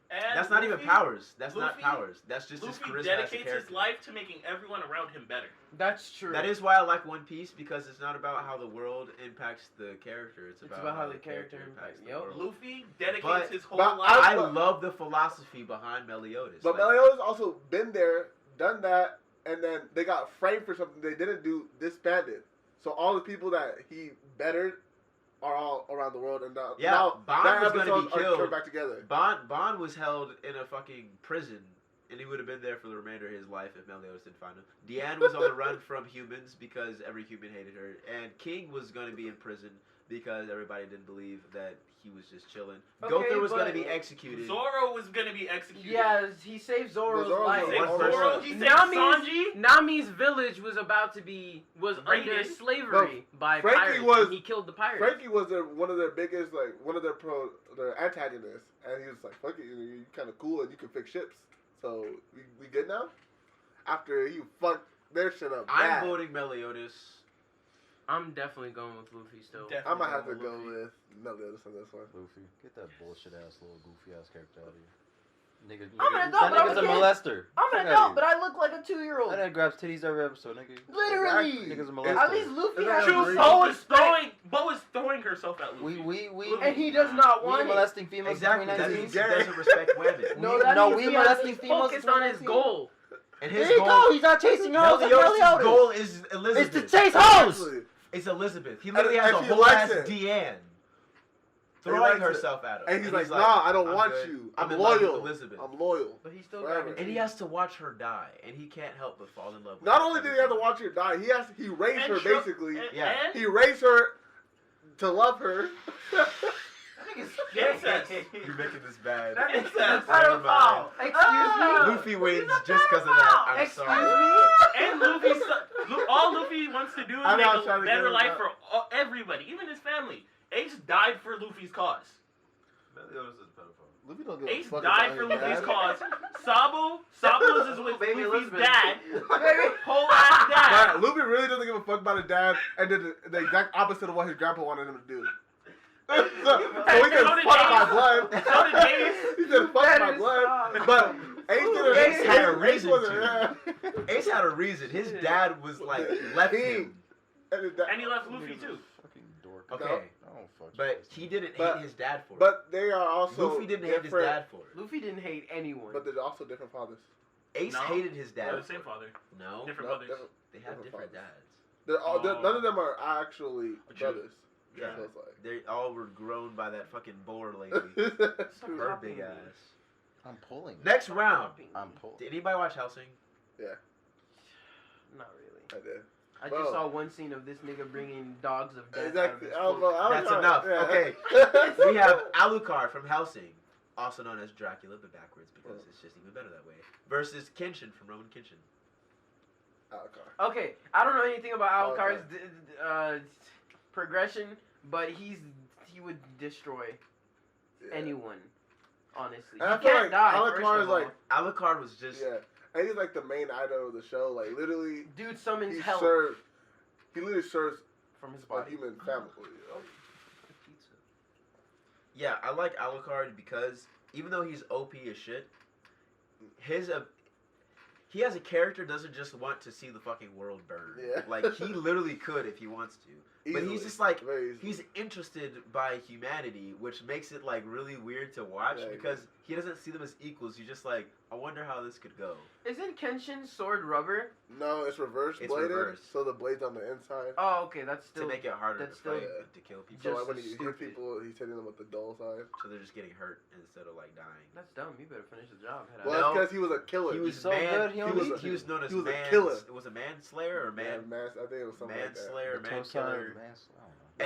And That's not even Luffy- powers. That's not Luffy- powers. That's just his Luffy charisma as a dedicates character. his life to making everyone around him better. That's true. That is why I like One Piece, because it's not about how the world impacts the character. It's about how the character impacts. the Yup. world. Luffy dedicates But- his whole but life. I love the philosophy behind Meliodas. But Like, Meliodas also been there, done that, and then they got framed for something they didn't do, disbanded. So all the people that he bettered are all around the world, and now, Yeah, now Bond that was gonna episodes be killed. are back together. Bond was held in a fucking prison and he would have been there for the remainder of his life if Meliodas didn't find him. Deanne was on the run from humans because every human hated her, and King was going to be in prison because everybody didn't believe that he was just chilling. Okay, Gother was going but- to be executed. Zoro was gonna be executed. Yeah, he saved Zoro's Zoro life. He saved One Zoro. person. He saved Nami's, Sanji. Nami's village was about to be under Raided. slavery by Frankie pirates. was- And he killed the pirates. Frankie was one of their biggest, like, one of their antagonists, and he was like, "Fuck it, you're kind of cool and you can fix ships, so we good now." After he fucked their shit up, I'm bad. voting Meliodas. I'm definitely going with Luffy still. Definitely I might have to going go Luffy. with Meliodas on this one. Luffy, get that bullshit ass little goofy ass character out of here. Nigga, I'm an adult, that but I'm nigga's a a kid. molester. I'm an Fuck adult, outta but I look like a 2-year-old. here. That nigga grabs titties every episode, nigga. Literally. Nigga's a At molester. At least Luffy Is that has a True, dream? Bo some was respect. throwing herself at Luffy. We And he does not we want it. molesting females Exactly. between That 19. means he doesn't respect women. No, We- that no, means we he has molesting he's females focused between on his 19. goal. And There his you goal, go. He's not chasing hoes. like Meliodas' Meliodas. goal is It's Elizabeth. to chase hoes. Exactly. It's Elizabeth. He literally And has a she whole likes ass it. Deanne He throwing likes it. herself at him. And he's like, "Nah, I don't I'm want good. you. I'm I'm in love with loyal. Elizabeth." I'm loyal." But he's still Forever. grabbing And he has to watch her die, and he can't help but fall in love with Not her only did every he have to time. watch her die, he raised And her show- basically. Yeah. And He raised her to love her. incest. You're making this bad. That is Incest. a Never mind. pedophile. Excuse me? Luffy wins just because of that. I'm Excuse sorry. me? And Luffy, all Luffy wants to do is I'm make not a trying to better get life him for everybody, even his family. Ace died for Luffy's cause. Meliodas is a pedophile. Luffy don't give a Ace fuck died about for his Luffy's dad. cause. Sabo is with Baby Luffy's Elizabeth. dad. Baby. Whole ass dad. But Luffy really doesn't give a fuck about his dad and did the exact opposite of what his grandpa wanted him to do. so he said, So did "Fuck my Ace. blood." So did Ace. He said, "Fuck That my is blood." stop. But Ace Ace had a reason wasn't- to. Ace had a reason. His dad was like left him. And his dad- And he left Luffy too. Fucking dork. Okay, I don't fuck but he didn't But- hate his dad for it. But they are also Luffy didn't hate his different- dad for it. Luffy didn't hate anyone. But they're also different fathers. Ace No. hated his dad. They're the for same it. father. No, Different No, brothers. they have different fathers. dads. None of them are actually But you- brothers. Yeah. It feels like. They all were grown by that fucking boar lady. Stop Her dropping big me. ass. I'm pulling. Next round. I'm pulling. Did anybody watch Helsing? Not really. I did. I Bro. just saw one scene of this nigga bringing dogs of death Exactly. out of his cloak. That's enough. Okay. We have Alucard from Helsing, also known as Dracula, but backwards because it's just even better that way, versus Kenshin from Roman Kenshin. Alucard. Okay, I don't know anything about Okay. Alucard's progression, but he would destroy Yeah. anyone. Honestly, And I he feel can't like die. Alucard first is of all. like- Alucard was just Yeah. And he's like the main idol of the show. Like literally, dude summons he hell serves. He literally serves from his a body. human family. You know? Yeah, I like Alucard because even though he's OP as shit, he as a character doesn't just want to see the fucking world burn. Yeah. Like he literally could if he wants to. But he's Easily. just like Very easily. he's interested by humanity, which makes it like really weird to watch Yeah, because he doesn't see them as equals. You're just like, I wonder how this could go. Isn't Kenshin's sword rubber? No, it's reverse It's bladed, reversed. so the blade's on the inside. Oh, okay, that's still. To make it harder that's to still- fight Yeah. and to kill people. So just like when as he hits stupid. people, he's hitting them with the dull side. So they're just getting hurt instead of like dying. That's dumb. You better finish the job. Head out. Well, No. that's because he was a killer. He was so man. good, he only was he was known as he was a man. killer. It was a manslayer or man I think it was something like that. manslayer, man killer. I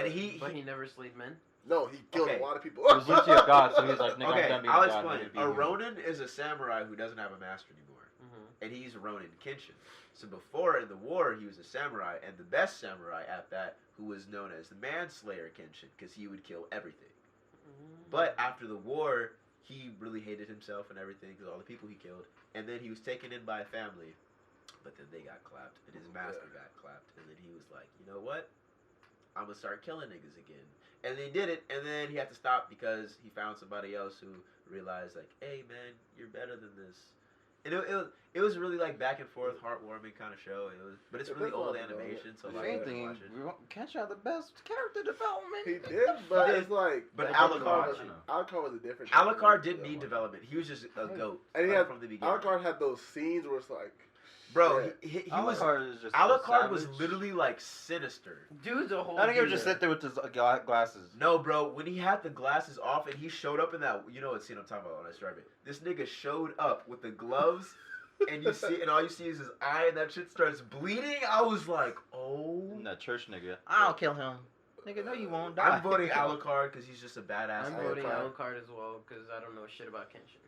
don't know. And But he never slayed men. No, he killed Okay. a lot of people. He was literally a god, so he's like, nigga, Okay, I'm done being I'll a god. explain. I'm A gonna be Ronin is a samurai who doesn't have a master anymore, Mm-hmm. and he's Ronin Kenshin. So before in the war, he was a samurai, and the best samurai at that, who was known as the manslayer Kenshin, because he would kill everything. But after the war, he really hated himself and everything because all the people he killed, and then he was taken in by a family, but then they got clapped, and his master got clapped, and then he was like, you know what? I'm gonna start killing niggas again. And they did it, and then he had to stop because he found somebody else who realized, like, hey man, you're better than this. And it was really like back and forth, heartwarming kind of show. But it's It really does old love it, animation, so The like, main you can thing, watch it. Kenshin had the best character development. He did, but He did. it's like. But Alucard Alucard, was a different. Alucard didn't need development. He was just a goat And he had from the beginning. Alucard had those scenes where it's like, Bro, Yeah. he was. Alucard is just Alucard was savage. literally like sinister. Dude's a whole. That nigga would dude. just sit there with his glasses. No, bro, when he had the glasses off and he showed up in that, you know what scene I'm talking about when I describe it. This nigga showed up with the gloves, and you see, and all you see is his eye, and that shit starts bleeding. I was like, oh. That church nigga. I'll kill him. Nigga, no, you won't die. I'm voting Alucard because he's just a badass. I'm guy. voting Alucard as well because I don't know shit about Kenshin.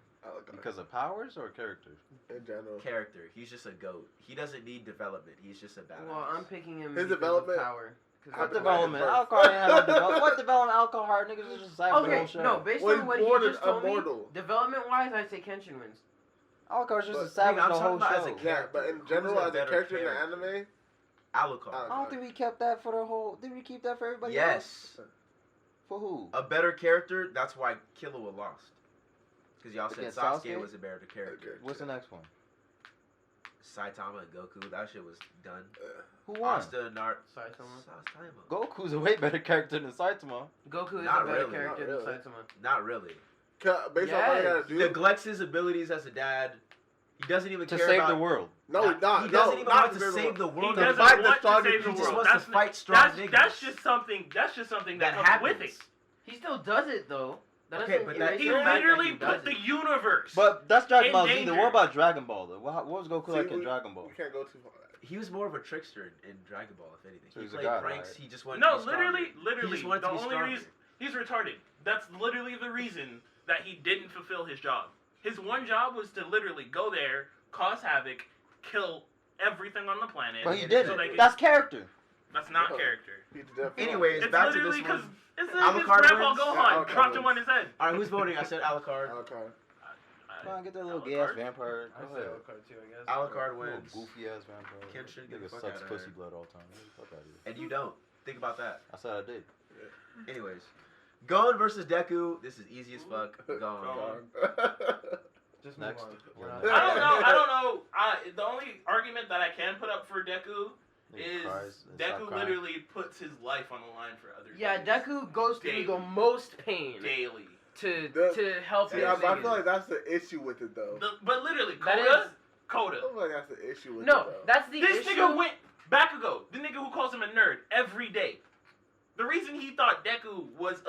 Because of powers or character? In general. Character. He's just a goat. He doesn't need development. He's just a badass. Well, I'm picking him His because development- of power. What development? Alucard ain't had no development. What development? Alucard niggas is just savage the Okay, whole show. no, based Well, on what he's he born just told me, immortal. development-wise, I'd say Kenshin wins. Alucard's just But- a savage I'm the talking whole about as a show. Yeah, but in general, Who's a as a better character in the character? anime, Alucard. I don't think we kept that for the whole. Did we keep that for everybody else? Yes. For who? A better character. That's why Killua lost. Because y'all said Against Sasuke Sasuke? was a better character. What's the next one? Saitama and Goku. That shit was done. Who won? Asta and Saitama. Saitama. Goku's a way better character than Saitama. Goku is Not a better really, character not than really. Saitama. Not really. based on what he had to He do. neglects his abilities as a dad. He doesn't even To care save about the world. No, not. He no, doesn't even not want to save the world. He To doesn't fight the want to strongest save the He people. just world. wants to fight strong niggas. That's just something. That's just something that that comes happens. with it. He still does it though. That Okay, doesn't but erase that- He the fact that literally he does put the it. universe. But that's Dragon In Ball Z. danger. What about Dragon Ball though? What was Goku See, like in we- Dragon Ball? We can't go too far. He was more of a trickster in Dragon Ball, if anything. So He he's a played god, pranks. right? He just wanted No, to be stronger. He literally, just wanted the to be only stronger. reason he's retarded. That's literally the reason that he didn't fulfill his job. His one job was to literally go there, cause havoc, kill everything on the planet. But he So didn't. they could- That's character. That's not No. character. He did Anyways, It's back to literally this one. because it's his Alucard grandpa wins? Gohan Yeah, Alucard dropped him wins. on his head. All right, who's voting? I said Alucard. Okay. Come on, get that little Alucard? gay ass vampire. I Go say ahead. Alucard too, I guess. Alucard Little wins. goofy ass vampire. Kenshin, get the Nigga fuck sucks outta pussy here. blood all the time. Get the fuck out of here. And you don't. Think about that. I said I did. Anyways. Gon versus Deku. This is easy as fuck. Gon. Gon. Just Next. move on. We're Yeah. not- I don't know. The only argument that I can put up for Deku Nigga is cries and stop Deku crying. literally puts his life on the line for others. Yeah, Deku goes through Daily. the most pain daily. to help Yeah, his but I niggas. feel like that's the issue with it, though. But literally, That Coda. is- I Coda. feel like that's the issue with it, No, though. that's the This issue. nigga went back ago. The nigga who calls him a nerd every day. The reason he thought Deku was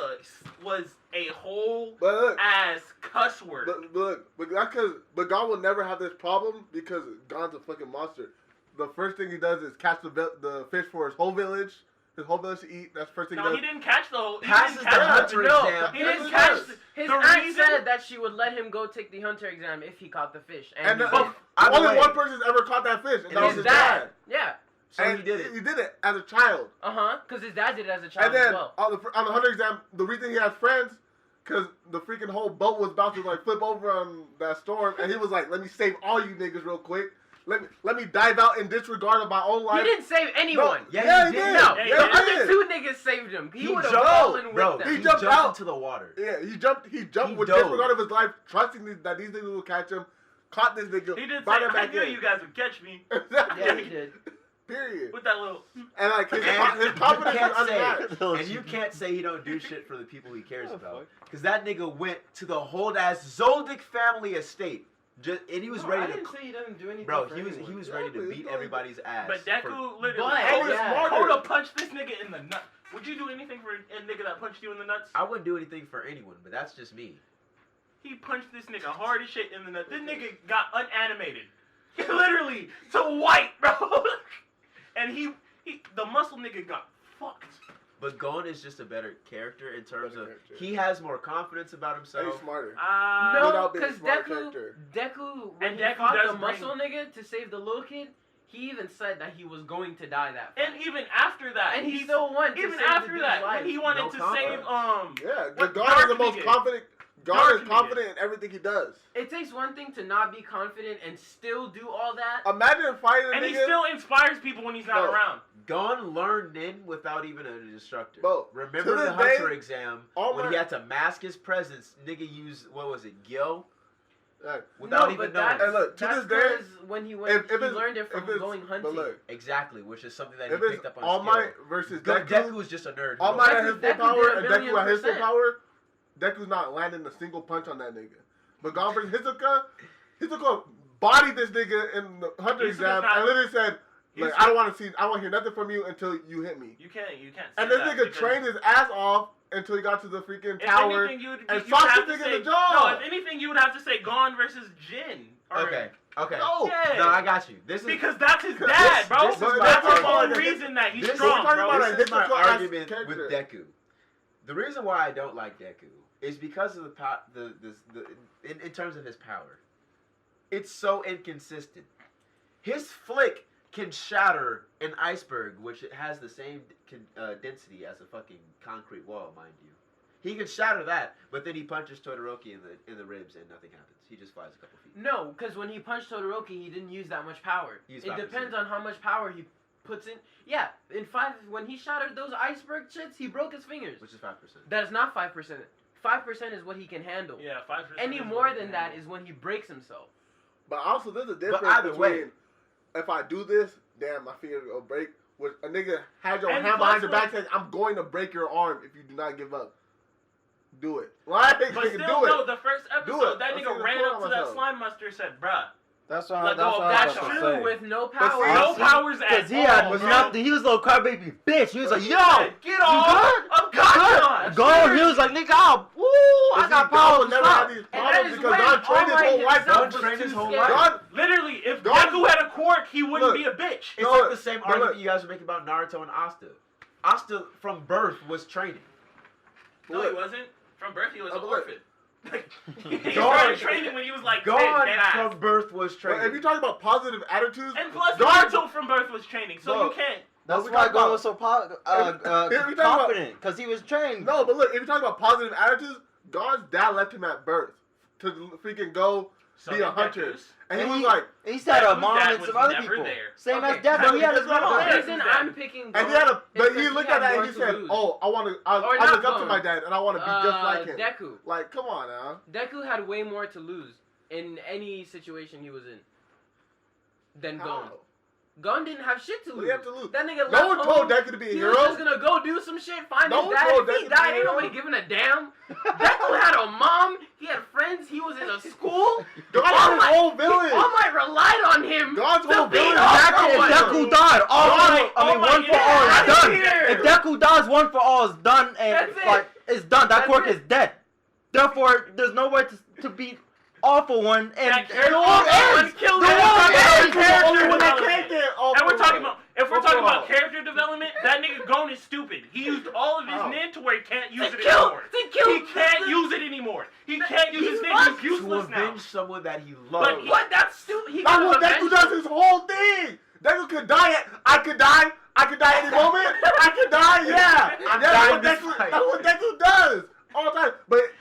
a whole But look, ass cuss word. but that's because, but God will never have this problem because God's a fucking monster. The first thing he does is catch the fish for his whole village to eat. That's the first thing No, he he does. didn't catch the whole. He Passes didn't the catch hunter No, exam. He Yes, didn't he catch. does. His The aunt reason- said that she would let him go take the hunter exam if he caught the fish, And he the- did. Either Only way. one person's ever caught that fish, and And that was his his dad. dad. Yeah. So And he did it. He did it as a child. Because his dad did it as a child And then as well. on the hunter exam, the reason he had friends, because the freaking whole boat was about to like flip over on that storm, and he was like, "Let me save all you niggas real quick. Let me dive out in disregard of my own He life." didn't save anyone. Yeah, he he did. did. No, Yeah, he the did. other two niggas saved him. He would have jumped. fallen with Bro, them. He he jumped jumped out. into the water. Yeah, he jumped He with dove. disregard of his life, trusting that these niggas will catch him. Caught this nigga. He did say, brought him "I back knew in. you guys would catch me." Exactly. Yeah, he did. Period. With that little. And like his And confidence you can't is say, unmatched. and you can't say he don't do shit for the people he cares Oh, about, fuck. because that nigga went to the whole ass Zoldyck family estate, and he was No, ready I to. didn't say he doesn't do anything. Bro, for he was anyone. ready to Yeah, beat but- everybody's ass. But for- Deku literally. But- Coda, yeah. Coda punched this nigga in the nut. Would you do anything for a nigga that punched you in the nuts? I wouldn't do anything for anyone, but that's just me. He punched this nigga hard as shit in the nuts. This nigga got unanimated. Literally to white, bro. And the muscle nigga got fucked. But Gon is just a better character in terms Better of character. he has more confidence about And he's himself. smarter. No, Without being a because smart Deku, character. when And he Deku fought does the muscle nigga to save the little kid, he even said that he was going to die that fight. And even after that, And he still won to even save after the dude's that, life. when he wanted No to confidence. save Yeah, What God is the Dark most nigga? confident. God Dark is nigga? confident in everything he does. It takes one thing to not be confident and still do all that. Imagine fighting a and nigga. he still inspires people when he's not No. around. Gon learned Nin without even an instructor. Bro, Remember to the this Hunter day, exam all when my- he had to mask his presence? Nigga used, what was it, Gil? Like, Without no, even but knowing. that's, And look, to that's this day, 'cause when he went, if he it's- learned it if from it's- going but hunting. look, Exactly, which is something that if he it's picked up on All skill. Might versus Deku Deku, was just a nerd. All Might at his Deku full did power a and billion Deku at his full %. power, Deku's not landing a single punch on that nigga. But God versus Hisoka bodied this nigga in the hunter He's exam not- and literally said, like, he's- I don't want to hear nothing from you until you hit me. You can't say And this that nigga because trained his ass off until he got to the freaking if tower anything, and you'd shot have this to nigga say, in the jaw. No, if anything, you would have to say Gon versus Jin. Or, Okay. No. Yeah. No, I got you. This is Because that's his dad, bro. this is my That's the argument. only reason that he's This- strong, we're talking bro. about This is my hypocritical ass argument with character. Deku. The reason why I don't like Deku is because of in terms of his power. It's so inconsistent. His flick can shatter an iceberg, which it has the same density as a fucking concrete wall, mind you. He can shatter that, but then he punches Todoroki in the ribs and nothing happens. He just flies a couple feet. No, because when he punched Todoroki, he didn't use that much power. He used It 5%. depends on how much power he puts in. Yeah, when he shattered those iceberg shits, he broke his fingers. Which is 5%. That is not 5%. 5% is what he can handle. Yeah, 5%. Any more than that is when he breaks himself. But also, there's a difference either between way- if I do this, damn, my finger will break. With a nigga had your And hand plus, behind your back like- saying, I'm going to break your arm if you do not give up. Do it. Like, But nigga, still, do no, it. the first Do episode, it. that I'm nigga saying ran the up to that myself. slime master and said, bruh. That's what Let go of I that was shit. about to True, say. with no But power. see, No powers at Because he had all, bro. nothing. He was a little crybaby bitch. He was like, yo, Get off of God. go. He was like, nigga, woo, I got God power. will never have these And that problems is because when God trained his All whole Might life. himself God was trained too his whole scared. life. God, Literally, if God- Deku had a quirk, he wouldn't Look. be a bitch. It's No, like the same but look- argument you guys are making about Naruto and Asta. Asta from birth was training. No, he wasn't. From birth, he was Oh, an but look. orphan. He God- started training when he was like 10, God dead ass. from birth was But training. if you talk about positive attitudes, And plus, God- Naruto from birth was training, so Look. you can't. That's we why talk Gon about- was so If we talk about- confident, because he was trained. no, but look, if you talk about positive attitudes, God's dad left him at birth to freaking go So be a did hunter. Deku's. And he And was he- like, He's had a Deku's mom dad and was some other never people. there. Same Okay. as Deku, he had his No, The mom. yeah. reason I'm picking and he Gon had a, is but he because looked had at that and more he to said, lose. "Oh, I Or I not look up to Gon. my dad and I want to be just like him." Deku. Like, come on now. Deku had way more to lose in any situation he was in than Gon. How? Gon didn't have shit to What do lose. you have to lose? That nigga No left one home. told Deku to be a He hero. was just gonna go do some shit, find No his one dad. told If Deku he to be died, a ain't hero. nobody giving a damn. Deku had a mom. He had friends. He was in a school. God All had his Might- whole village. All Might relied on him. God's to whole beat village. up Exactly, if someone. Deku died, All one Might for all is is done. here. If Deku dies, one for all is done, and That's it. like it's done. That That's quirk it. is dead. Therefore, there's no way to beat all for one, and That the character world alone ends. killed The him. world That ends. character The only one that development. can't get all And we're for talking one. about, if we're One talking for about all. character development, that nigga Gon is stupid. He used all of his How? nin to where he can't use To it kill- anymore. to kill He can't the- use it anymore. He can't use his nin. must He's to useless now. avenge someone that he But loves. he- What? That's stupid. He That's could what have Deku does his whole thing. Deku could die at, I could die any moment. I could die, yeah. I'm That's dying what this Deku, fight. that's what Deku does all the time. But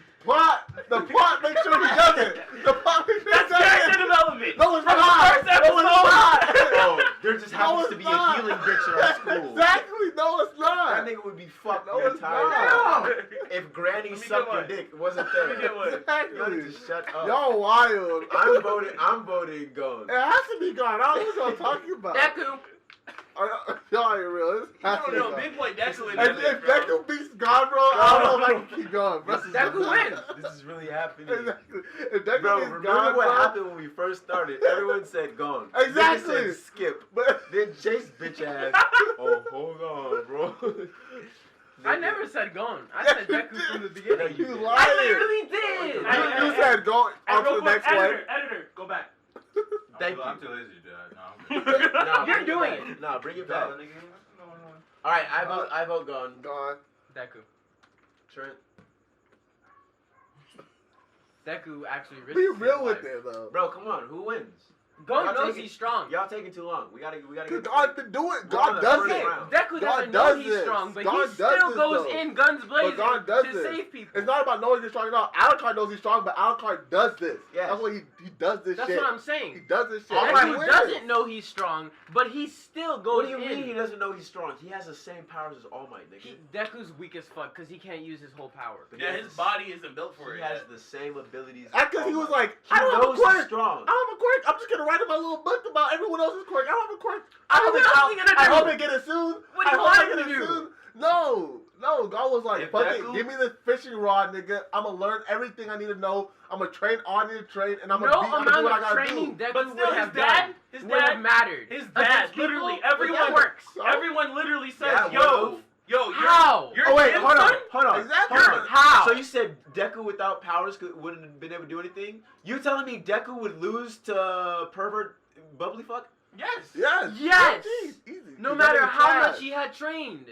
the plot makes sure he does it. The plot makes sure he That's does character it. development. No, it's From the not. first No, it's episode. not. Oh, there just No, happens it's to be not. a healing bitch in our school. Exactly. No, it's That not. nigga would be fucked No, the it's entire not. time. If Granny Let me sucked get your one. dick, wasn't Let me there. get one. Y'all need Exactly. to shut up. Y'all wild. I'm voting Gon. It has to be gone. I don't know what y'all talking about. Deku. Y'all ain't real. It has I to don't be know, gone. big boy Deku in If, that if bitch, bro. Deku beats God, bro, I don't know if I can keep going, bro. Deku wins. This is really happening. Exactly. If Deku Bro, beats remember God, what bro, happened when we first started? Everyone said Gon. Exactly. Nigga said skip. But Then Chase bitch ass. Oh, hold on, bro. I never said Gon. I said you Deku did. from the beginning. You You did. lied. I literally did. I- You said go And on to real the quick, next one. editor, go back. Thank you. I'm too lazy to do that. No, I'm Nah, You're bring doing back. it. Nah, bring it back. good. All right, I vote Gon. Gone. Deku. Trent. Deku actually risks Be his real with life. it, though. Bro, come on. Who wins? Gon Y'all knows taking- he's strong. Y'all taking too long. We gotta Cause get. God been doing. on God the does first it. round. Deku God doesn't know does he's this. strong, but God he does still this, goes though. in guns blazing God does to this. save people. It's not about knowing he's strong enough. Alucard knows he's strong, but Alucard does this. Yes. That's what he does this That's shit. what I'm He saying. does this shit. All And right, he Deku wins. doesn't know he's strong, but he still goes What do you in. mean he doesn't know he's strong? He has the same powers as All Might, nigga. Deku's weak as fuck because he can't use his whole power. But he Yeah, has his the- body isn't built for it He has yet. the same abilities. That's as because he All was Might. like, He I don't have a knows he's quirk. strong. I don't have a quirk. I'm just gonna write in my little book about everyone else's quirk. I don't have a quirk. What else is he gonna I do? hope I get it soon. What do I you hope want I him get to it do? soon. No, God was like, If fuck it, Deku- give me this fishing rod, nigga. I'm gonna learn everything I need to know. I'm gonna train all I need to train, and I'm No gonna do amount what I of gotta training do. Deku But would still, have his dad, done his would have dad, mattered. his dad, Against literally, people, everyone that works. Everyone literally says, Yeah, yo, How? You're Oh, wait, his hold on. son? Hold on. Exactly. Hold on. How? So you said Deku without powers wouldn't have been able to do anything? You telling me Deku would lose to pervert bubbly fuck? Yes. Yes. Yes. Easy. No That matter nigga how trash. much he had trained.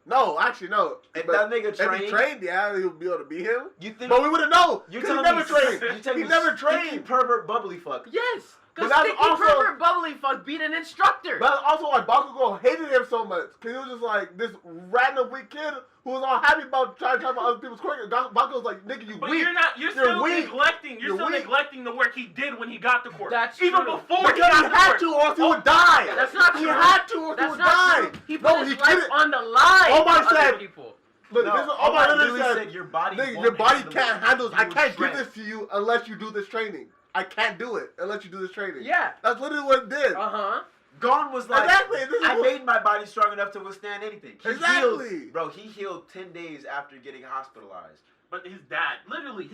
No, actually, no. If But that nigga if he trained, trained, yeah, he would be able to beat him. you think But we wouldn't know. you're 'Cause he telling never me trained. You're telling He me never sticky trained. pervert bubbly fuck. Yes. But Because that's Sticky also- Pervert Bubbly Fuck beat an instructor. But also, like, Bakugo hated him so much. Because he was just like this random weak kid who was all happy about trying to talk about other people's quirks. Bakugo's like, nigga, you But weak. you're still weak. neglecting. You're You're still weak. neglecting the work he did when he got the quirk. That's even true. before he Because got he the had quirk. to, or else he would die. That's not He true. had to, or he That's would not die. true. He put No, his he life couldn't. on the line. All I for other said- people. Look, No, this is all all my I literally literally said. said your body. Nigga, won't your body handle can't it. handle. I You can't give strength. this to you unless you do this training. I can't do it unless you do this training. Yeah. That's literally what it did. Uh-huh. Gon was like, Exactly. This is I what- made my body strong enough to withstand anything. He Exactly. healed, bro, he healed 10 days after getting hospitalized. But his dad, literally,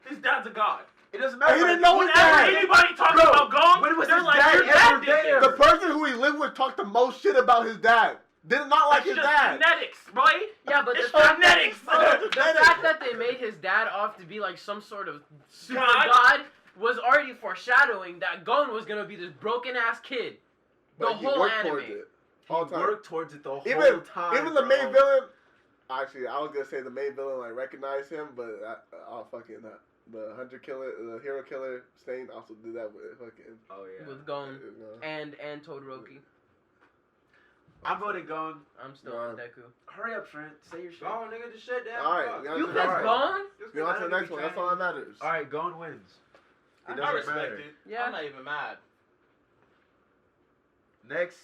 his dad's a god. It doesn't matter. He didn't know his Whenever dad. anybody talks Bro, about Gong, when was they're his like, dad your ever dad did there? this. The person who he lived with talked the most shit about his dad. Did not like It's his just dad. genetics, boy. Yeah, but the It's fact, that, genetics. the fact that they made his dad off to be like some sort of super God? god was already foreshadowing that Gon was gonna be this broken ass kid. The But he whole worked anime. towards it. He All the time. worked towards it the whole Even time. even the bro. main villain. Actually, I was gonna say the main villain like recognized him, but I'll fucking not. The hunter killer, the hero killer, Stain also did that with fucking. Oh yeah. With Gon you know. and Todoroki. I'm voting Gon. I'm still on Deku. Hurry up, Trent. Say your shit. Go on, nigga, just shut down. All right, Fuck. we got You to picked the- Gon? Just Get on to the gotta next be one. That's all that matters. All right, Gon wins. It I doesn't respect matter. it. Yeah. I'm not even mad. Next,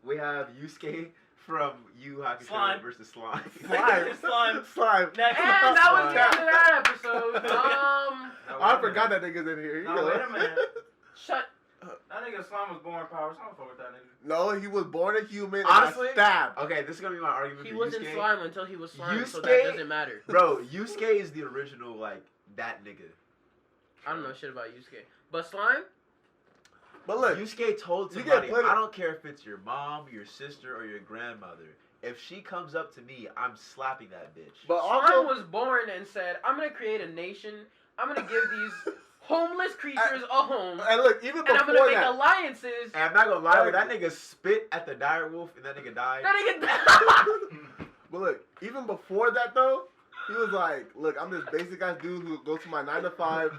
we have Yusuke from Yu Hakusho Slime. versus Slime. Slime. Slime. Next. And that was the Slime. end of that episode. I forgot that nigga's in here. You No, know. wait a minute. Shut. That nigga Slime was born powers. I don't fuck with that nigga. No, he was born a human Honestly? and got stabbed. Okay, this is gonna be my argument He for wasn't Yusuke. slime until he was slime, so Yusuke- that doesn't matter. Bro, Yusuke is the original, like, that nigga. I don't know shit about Yusuke. But slime? But look, Yusuke told you get somebody, plenty- I don't care if it's your mom, your sister, or your grandmother. If she comes up to me, I'm slapping that bitch. but Slime also, was born and said, I'm gonna create a nation. I'm gonna give these homeless creatures a home. and look, even And I'm before gonna make that, alliances. And I'm not gonna lie, when that nigga spit at the dire wolf and that nigga died. That nigga but look, even before that though, he was like, look, I'm this basic ass dude who goes to my 9 to 5.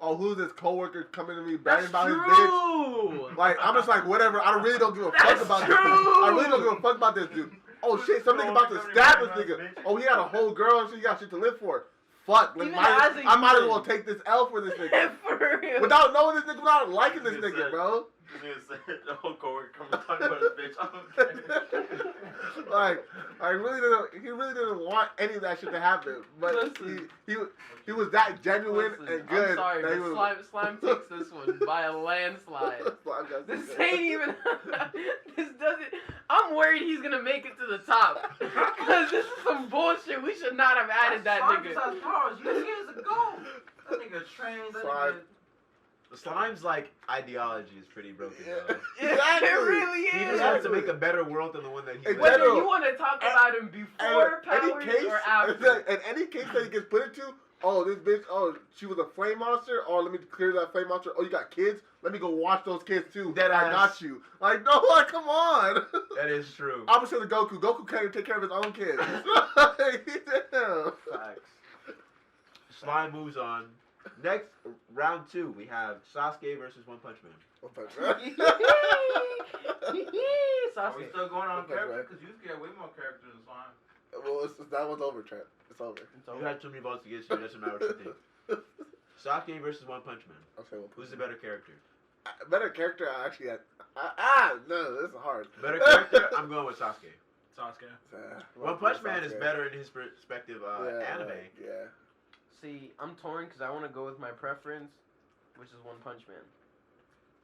Oh, who's this coworker coming to me bragging That's about his bitch? true. Like, I'm just like, whatever. I really don't give a fuck That's about true. this dude. I really don't give a fuck about this dude. Oh shit, some nigga about to stab this nigga. Oh, he had a whole girl and shit. He got shit to live for. Fuck, like, Even as a I might as human. well take this L for this nigga. For real. Without knowing this nigga, without liking this Nigga nigga, said- bro. The whole coworker coming talking about his bitch. I don't care. Like, he really didn't want any of that shit to happen. But he was that genuine Listen, and good. I'm sorry, that he but was, slime takes this one by a landslide. Slime got This some- ain't even. This doesn't. I'm worried he's gonna make it to the top. Because this is some bullshit. We should not have added that Slime nigga. just has powers. You years ago. That nigga trains. That Slime. nigga. Slime's, like, ideology is pretty broken, Yeah. though. Exactly. It really He is. just wants to make a better world than the one that he Exactly. lives Whether in. you want to talk about him before powers or after. in any case that he gets put into, oh, this bitch, oh, she was a flame monster. Oh, let me clear that flame monster. Oh, you got kids? Let me go watch those kids too. Dead I ass. got you. Like, no, like, come on. That is true. Opposite of Goku. Goku can't even take care of his own kids. Damn. Facts. Slime moves on. Next, round 2, we have Sasuke versus One Punch Man. Are we Sasuke. still going on Okay, character? right. Because you get way more characters than Slime. Well, that one's over, Trent. It's over. You got too many votes against you. It doesn't matter what you think. Sasuke versus One Punch Man. I'll say one. Who's the better character? Better character? I actually had. No, this is hard. Better character? I'm going with Sasuke. Sasuke. One Punch Man is better in his perspective anime. Yeah. See, I'm torn because I want to go with my preference, which is One Punch Man.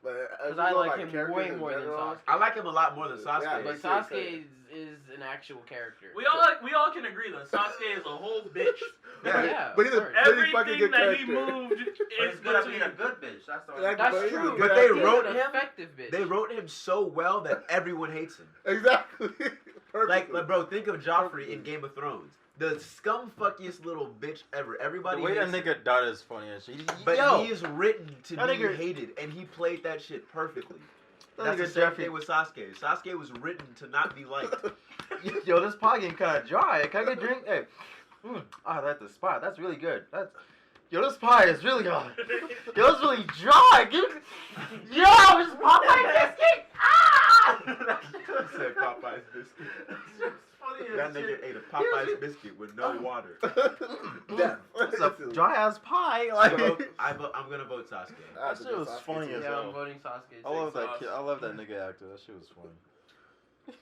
But Because I like him way more than Sasuke. I like him a lot more than Sasuke. Yeah, But Sasuke is an actual character. We all can agree that Sasuke is a whole bitch. Yeah, but he's a of course. pretty fucking Everything good that character. he moved But is it's good at being a good bitch. That's the Like, That's but he's true. a But good they actor. wrote an him- effective bitch. They wrote him so well that everyone hates him. Exactly. Perfectly. Like, bro, think of Joffrey in Game of Thrones. The scumfuckiest little bitch ever. The Everybody way that hates him. nigga died is funny as shit. But Yo, he is written to That be nigga- hated, and he played that shit perfectly. That That's the nigga same Jeffrey- thing with Sasuke. Sasuke was written to not be liked. Yo, this pie getting kind of dry. Can I get a drink? Hey. Oh, that's the spot. That's really good. Yo, this pie is really good. Yo, it's really dry. Yo, it's Popeye biscuit. Ah! He said Popeye's biscuit. That nigga ate a Popeye's biscuit with no water. Yeah. What's up? Dry ass pie. Like, I'm gonna vote Sasuke. I That shit was Sasuke funny too. as Yeah, hell. I'm voting Sasuke. I love that kid. I love that nigga actor. That shit was funny.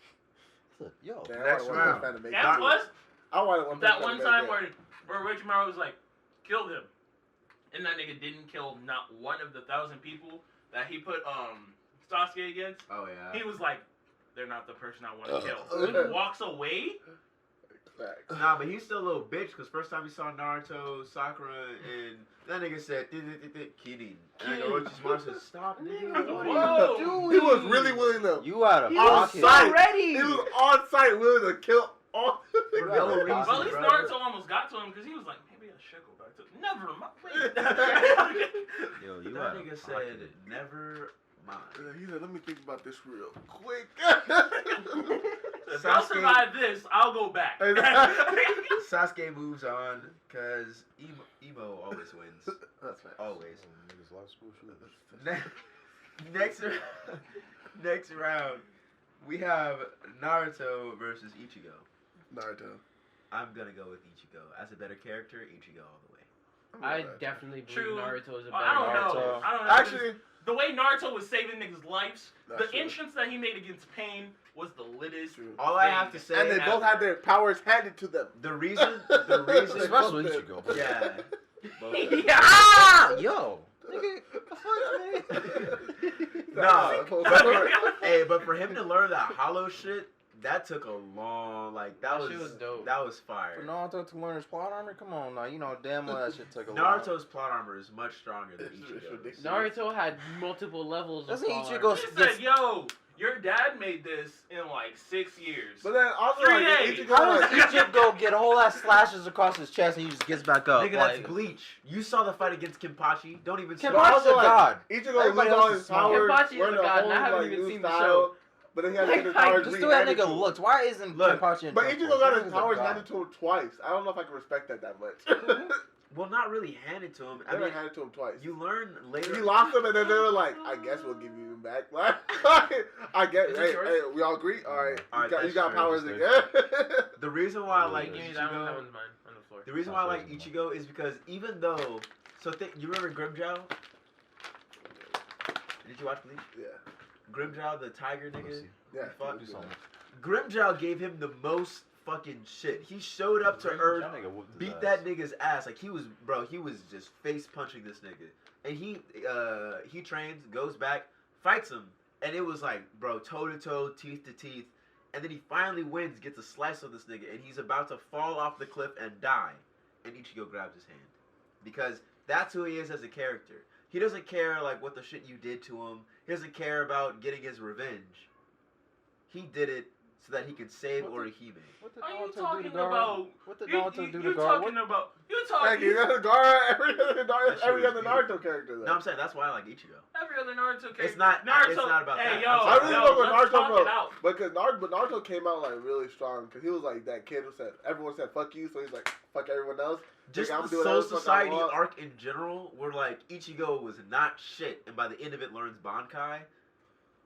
Yo, Man, Next I wanted round. One Punch Man to make That it. was I wanted One that Punch one Man to time make it. where Orochimaru was like, killed him. And that nigga didn't kill not one of the 1,000 people that he put Sasuke against. Oh yeah. He was like, they're not the person I want to kill. He walks away. Facts. Nah, but he's still a little bitch because first time we saw Naruto, Sakura, and that nigga said, kidding. And Orochimaru said, stop, nigga. What are you Whoa. doing? He was really willing to. you out of He was pocket. psyched. ready. He was on site willing to kill all. For no Well, reason, Well, at least bro. Naruto almost got to him because he was like, maybe I should go back to. Never mind. Yo, you That out nigga of said, pocket. never mind. He said, "Let me think about this real quick." If I'll survive this, I'll go back. Sasuke moves on because emo always wins. That's right. Always. Niggas love school shooters. Next round, we have Naruto versus Ichigo. Naruto. I'm gonna go with Ichigo. As a better character, Ichigo all the way. I definitely believe True. Naruto is a better I don't know. Naruto. I don't know. Actually, the way Naruto was saving niggas' lives, That's the true. entrance that he made against Pain was the littest. True. All I have to say, And they both had their powers handed to them. the reason, Especially Both did. Ichigo. yeah. Both of them. Ah! Yo. Nigga, the fuck, man? Hey, but for him to learn that hollow shit, that took a long, like, that Shit was dope. that was fire. For Naruto to learn his plot armor? Come on now. You know damn well that shit took a while. Naruto's plot armor is much stronger than It's Ichigo's. ridiculous. Naruto had multiple levels of Doesn't power. Ichigo He said, yo, your dad made this in like 6 years. But then also, 3 like, days. Ichigo, How like, does Ichigo get whole ass slashes across his chest and he just gets back up? Nigga, that's Bleach. You saw the fight against Kenpachi. Don't even Kenpachi's start. also, a like, god. Ichigo Everybody lose else all is his smart. powers, Kenpachi is learn a a god, whole, and I haven't like, even new seen the style, show. But then he had to get his Like, powers Just the way that re-handed to nigga him. looks. Why isn't Look, Kenpachi in But Jump Ichigo Force? got That his nigga's a powers god. handed to him twice. I don't know if I can respect that much. Well, not really handed to him. They I mean, handed to him twice. you learn later. He lost them, and then they were like, "I guess we'll give you him back." Like, I get. Is it Hey, yours? hey, we all agree. All right, Alright, you that's got fair, powers that's again. The reason why I Yeah, like Give me that one. That Ichigo. one's mine on the floor. The reason why I like Ichigo is because even though, you remember Grimjow? Did you watch Bleach? Yeah, Grimjow, the tiger nigga. yeah. Fuck. Do something. Grimjow gave him the most fucking shit. He showed up to Earth, That nigga whooped his beat ass. that nigga's ass. Like he was just face punching this nigga. And he trains, goes back, fights him, and it was like, bro, toe to toe, teeth to teeth. And then he finally wins, gets a slice of this nigga, and he's about to fall off the cliff and die. And Ichigo grabs his hand. Because that's who he is as a character. He doesn't care like what the shit you did to him. He doesn't care about getting his revenge. He did it so that he could save What the- Orihime. What did Are you Naruto do talking to Gaara? about? What did You Naruto do to Gaara? talking about? You Thank you. talking? Gaara, every That shit was other beautiful. Naruto character. Though. No, I'm saying that's why I like Ichigo. Every other Naruto character. It's not- Naruto, it's not about hey, that. yo, I'm I really yo, fuck with let's Naruto, talk bro. it out. Because Naruto came out like really strong because he was like that kid who said everyone said fuck you, so he's like fuck everyone else. Just I'm the doing Soul whatever the fuck I Society want. arc in general, where like Ichigo was not shit, and by the end of it learns Bankai.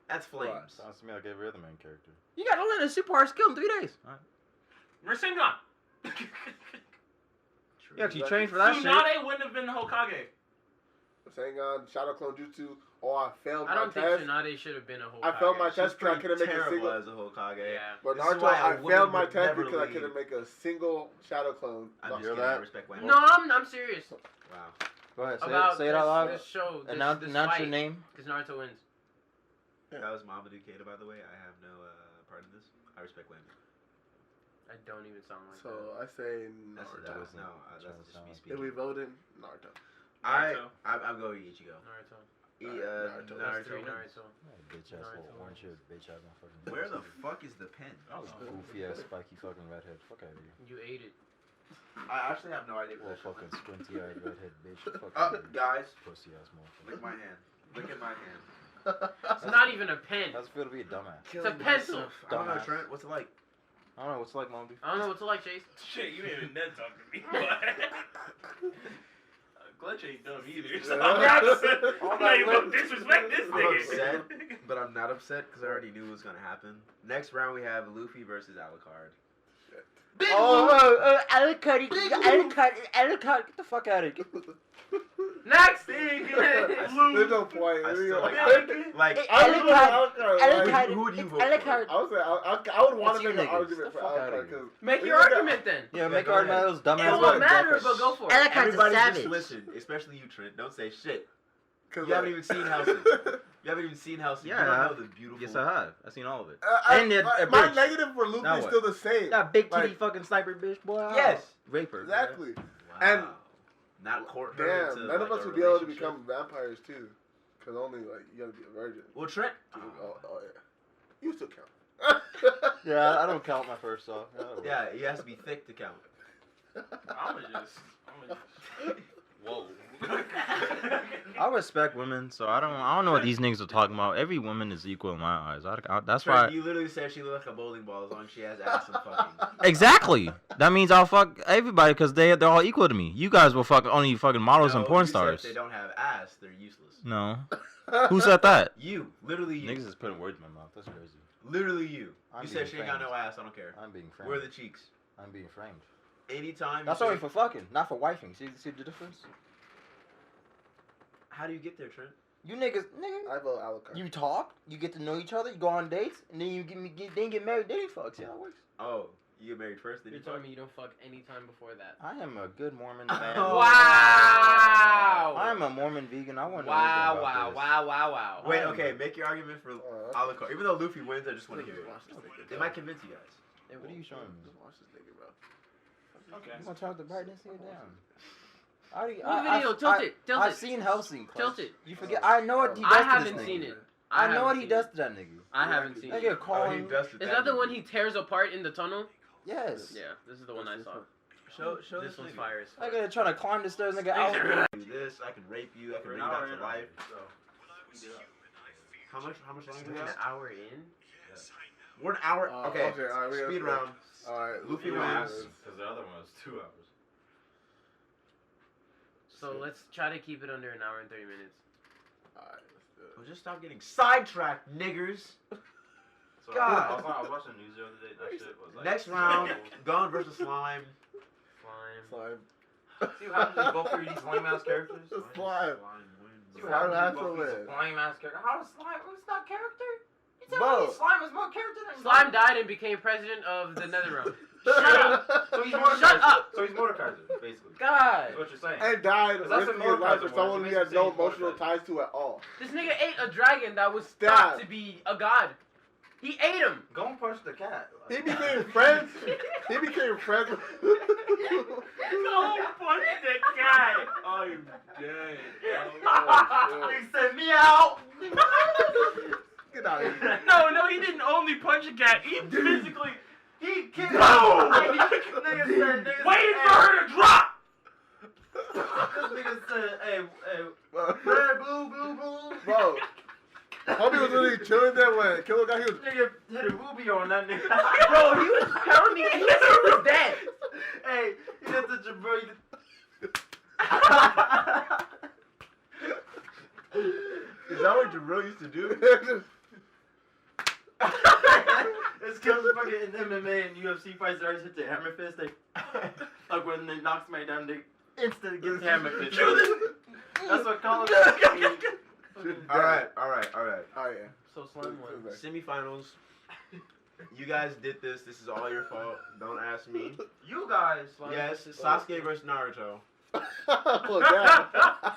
That's flames. Sounds to me like every other main character. You gotta learn a super hard skill in 3 days. Rasengan. You actually trained for that shit. Tsunade wouldn't have been Hokage. Rasengan, Shadow Clone Jutsu. Oh, I failed I my don't think test. Tsunade should have been a whole. I failed my She's test because I couldn't make a terrible single. as a Hokage. Yeah. But This is Naruto, why a I woman failed my would test never because I leave. couldn't make a single Shadow Clone. I'm No, just hear kidding. I that? respect women. No, I'm serious. Wow. Go ahead, About say it out loud. this show. This, Announce this your fight, name. because Naruto wins. That was Mamadou Keita, by the way. I have no part in this. I respect women. I don't even sound like So that. I say That's Naruto. just me If speaking. we voted Naruto. I'm going Ichigo. Naruto. Naruto. That's Naruto. 3 Naruto. Bitch ass little Naruto. orange haired bitch ass motherfucking. Where the fuck is the pen? Goofy ass spiky fucking redhead. Fuck out of here. You ate it. I actually have no idea. Little fucking squinty eyed redhead bitch. Fuck Up, out of here. guys. Pussy ass motherfucker. Lick my hand. Look at my hand. It's not even a pen. How's it feel to be a dumbass? It's a pencil. I don't know, Dumbass. Trent. What's it like? I don't know what's it like, Mom. I don't know what to like, Chase. Shit, you ain't even dead talking to me. Glitch ain't dumb either. So Yeah. I'm not even I'm gonna disrespect this I'm nigga. upset, but I'm not upset because I already knew it was gonna happen. Next round we have Luffy versus Alucard. Alucard, Alucard, get the fuck out of here. Next! There's no point. I We still like, like. I would vote Alucard. Alucard. Who would you vote Alucard. I would say I would want It's to you make an niggas. argument Get for the fuck outta Alucard here. because Make your argument then. Yeah, make make go argument ahead. those dumbass. It won't matter, but go for it. Alucard's a Everybody savage. just listen, especially you, Trent. Don't say shit. Cause You haven't even seen Hellsing. You haven't even seen Hellsing. Yeah, you I don't have. know the beautiful. Yes, I have. I've seen all of it. And And my bitch. negative for Luffy Now is what? still the same. That big titty Like- fucking sniper bitch, boy. Yes. Raper. Exactly. Wow. And- not court her Damn, into, none like, of us a would be able to relationship. become vampires too, cause only like you gotta be a virgin. Well, Trent. Oh yeah, you still count. Yeah, I don't count my first song. Yeah, he has to be thick to count. I'm just. Whoa. I respect women, so I don't know what these niggas are talking about. Every woman is equal in my eyes. That's why. Trent, you literally said she looked like a bowling ball as long as she has ass and fucking. Exactly. That means I'll fuck everybody because they're all equal to me. You guys will fuck only fucking models and No, porn you said stars. if they don't have ass, they're useless. No. Who said that? You, literally you. Niggas is putting words in my mouth. That's crazy. Literally you. I'm You being said she ain't got framed. no ass. I don't care. I'm being framed. Where are the cheeks? I'm being framed. Anytime. That's you only say- for fucking, not for wifing. See the difference? How do you get there, Trent? You niggas, nigga. I vote Alucard. You talk, you get to know each other, you go on dates, and then you get married, then you fuck. See how it works? Oh, you get married first, then You're you telling fuck? me you don't fuck any time before that. I am a good Mormon fan. Oh. Wow! I'm a Mormon vegan. I want to Wow, know wow, about this. wow, wow, wow. Wait, okay, make your argument for Alucard. Even though Luffy wins, I just want to hear Watch it. this nigga, It might convince you guys. What are you showing me? Just watch this nigga, bro. Okay. You gonna turn up the brightness here down? I already, What video? Tilt it, tilt I've it. seen Helsing. Tilt it. You forget? I know what he does I to this haven't nigga. seen it. I know haven't what he seen does it. to that nigga. I haven't seen That it. nigga Oh, calling. he does it. Is that the one he tears apart in the tunnel? Yes. Yeah, this is the one I saw. Show This this one's nigga. fire as That fuck. nigga trying to climb the stairs, nigga. I Out. can do this. I can rape you. I can bring you back to life. How much longer do we We're an have? hour in? We're an hour. Okay. Okay, all right, we gotta Speed start. round. Alright, Luffy You wins. because the other one was 2 hours. So let's try to keep it under an hour and 30 minutes. Alright, let's do it. Well, just stop getting sidetracked, niggers. So God. I was watching the news the other day. That shit was like. Next round, Gun versus Slime. Slime. Slime. See what happens when you vote for these lame ass characters? Slime. See what Slime happens has when to you vote for win. these lame ass characters? How does slime? It's not character. You tell Bro. me slime is more character than Slime died and became president of the Netherrealm. Shut up. So he's Mordekaiser. Shut up. So he's Mordekaiser, basically. God. That's what you're saying. And died Because that's risking what his life Mordekaiser for someone was. he had Basically no saying emotional Mordekaiser. ties to at all. This nigga ate a dragon that was Stab. thought to be a god. He ate him. Go and punch the cat. He became friends. He became friends with. Don't punch the guy. I'm dead. He said me out. Get out of here. No, he didn't only punch a cat. He physically. He kicked No! Nigga said, Waiting for her to drop. This nigga said, hey, Bro, red, blue. bro. Homie was literally chilling there when Killer got. He was. Nigga hit a ruby on that nigga. Bro, he was telling me he was dead. Hey, he hit the Jabril. Is that what Jabril used to do? It's because fucking in MMA and UFC fights, they always hit the hammer fist. They, like when they knock somebody down, they instantly get the hammer fist. That's what Colin Alright. Oh yeah. So Slime won. Semifinals. You guys did this. This is all your fault. Don't ask me. You guys. Slime Yes, versus Sasuke versus Naruto. Oh, damn.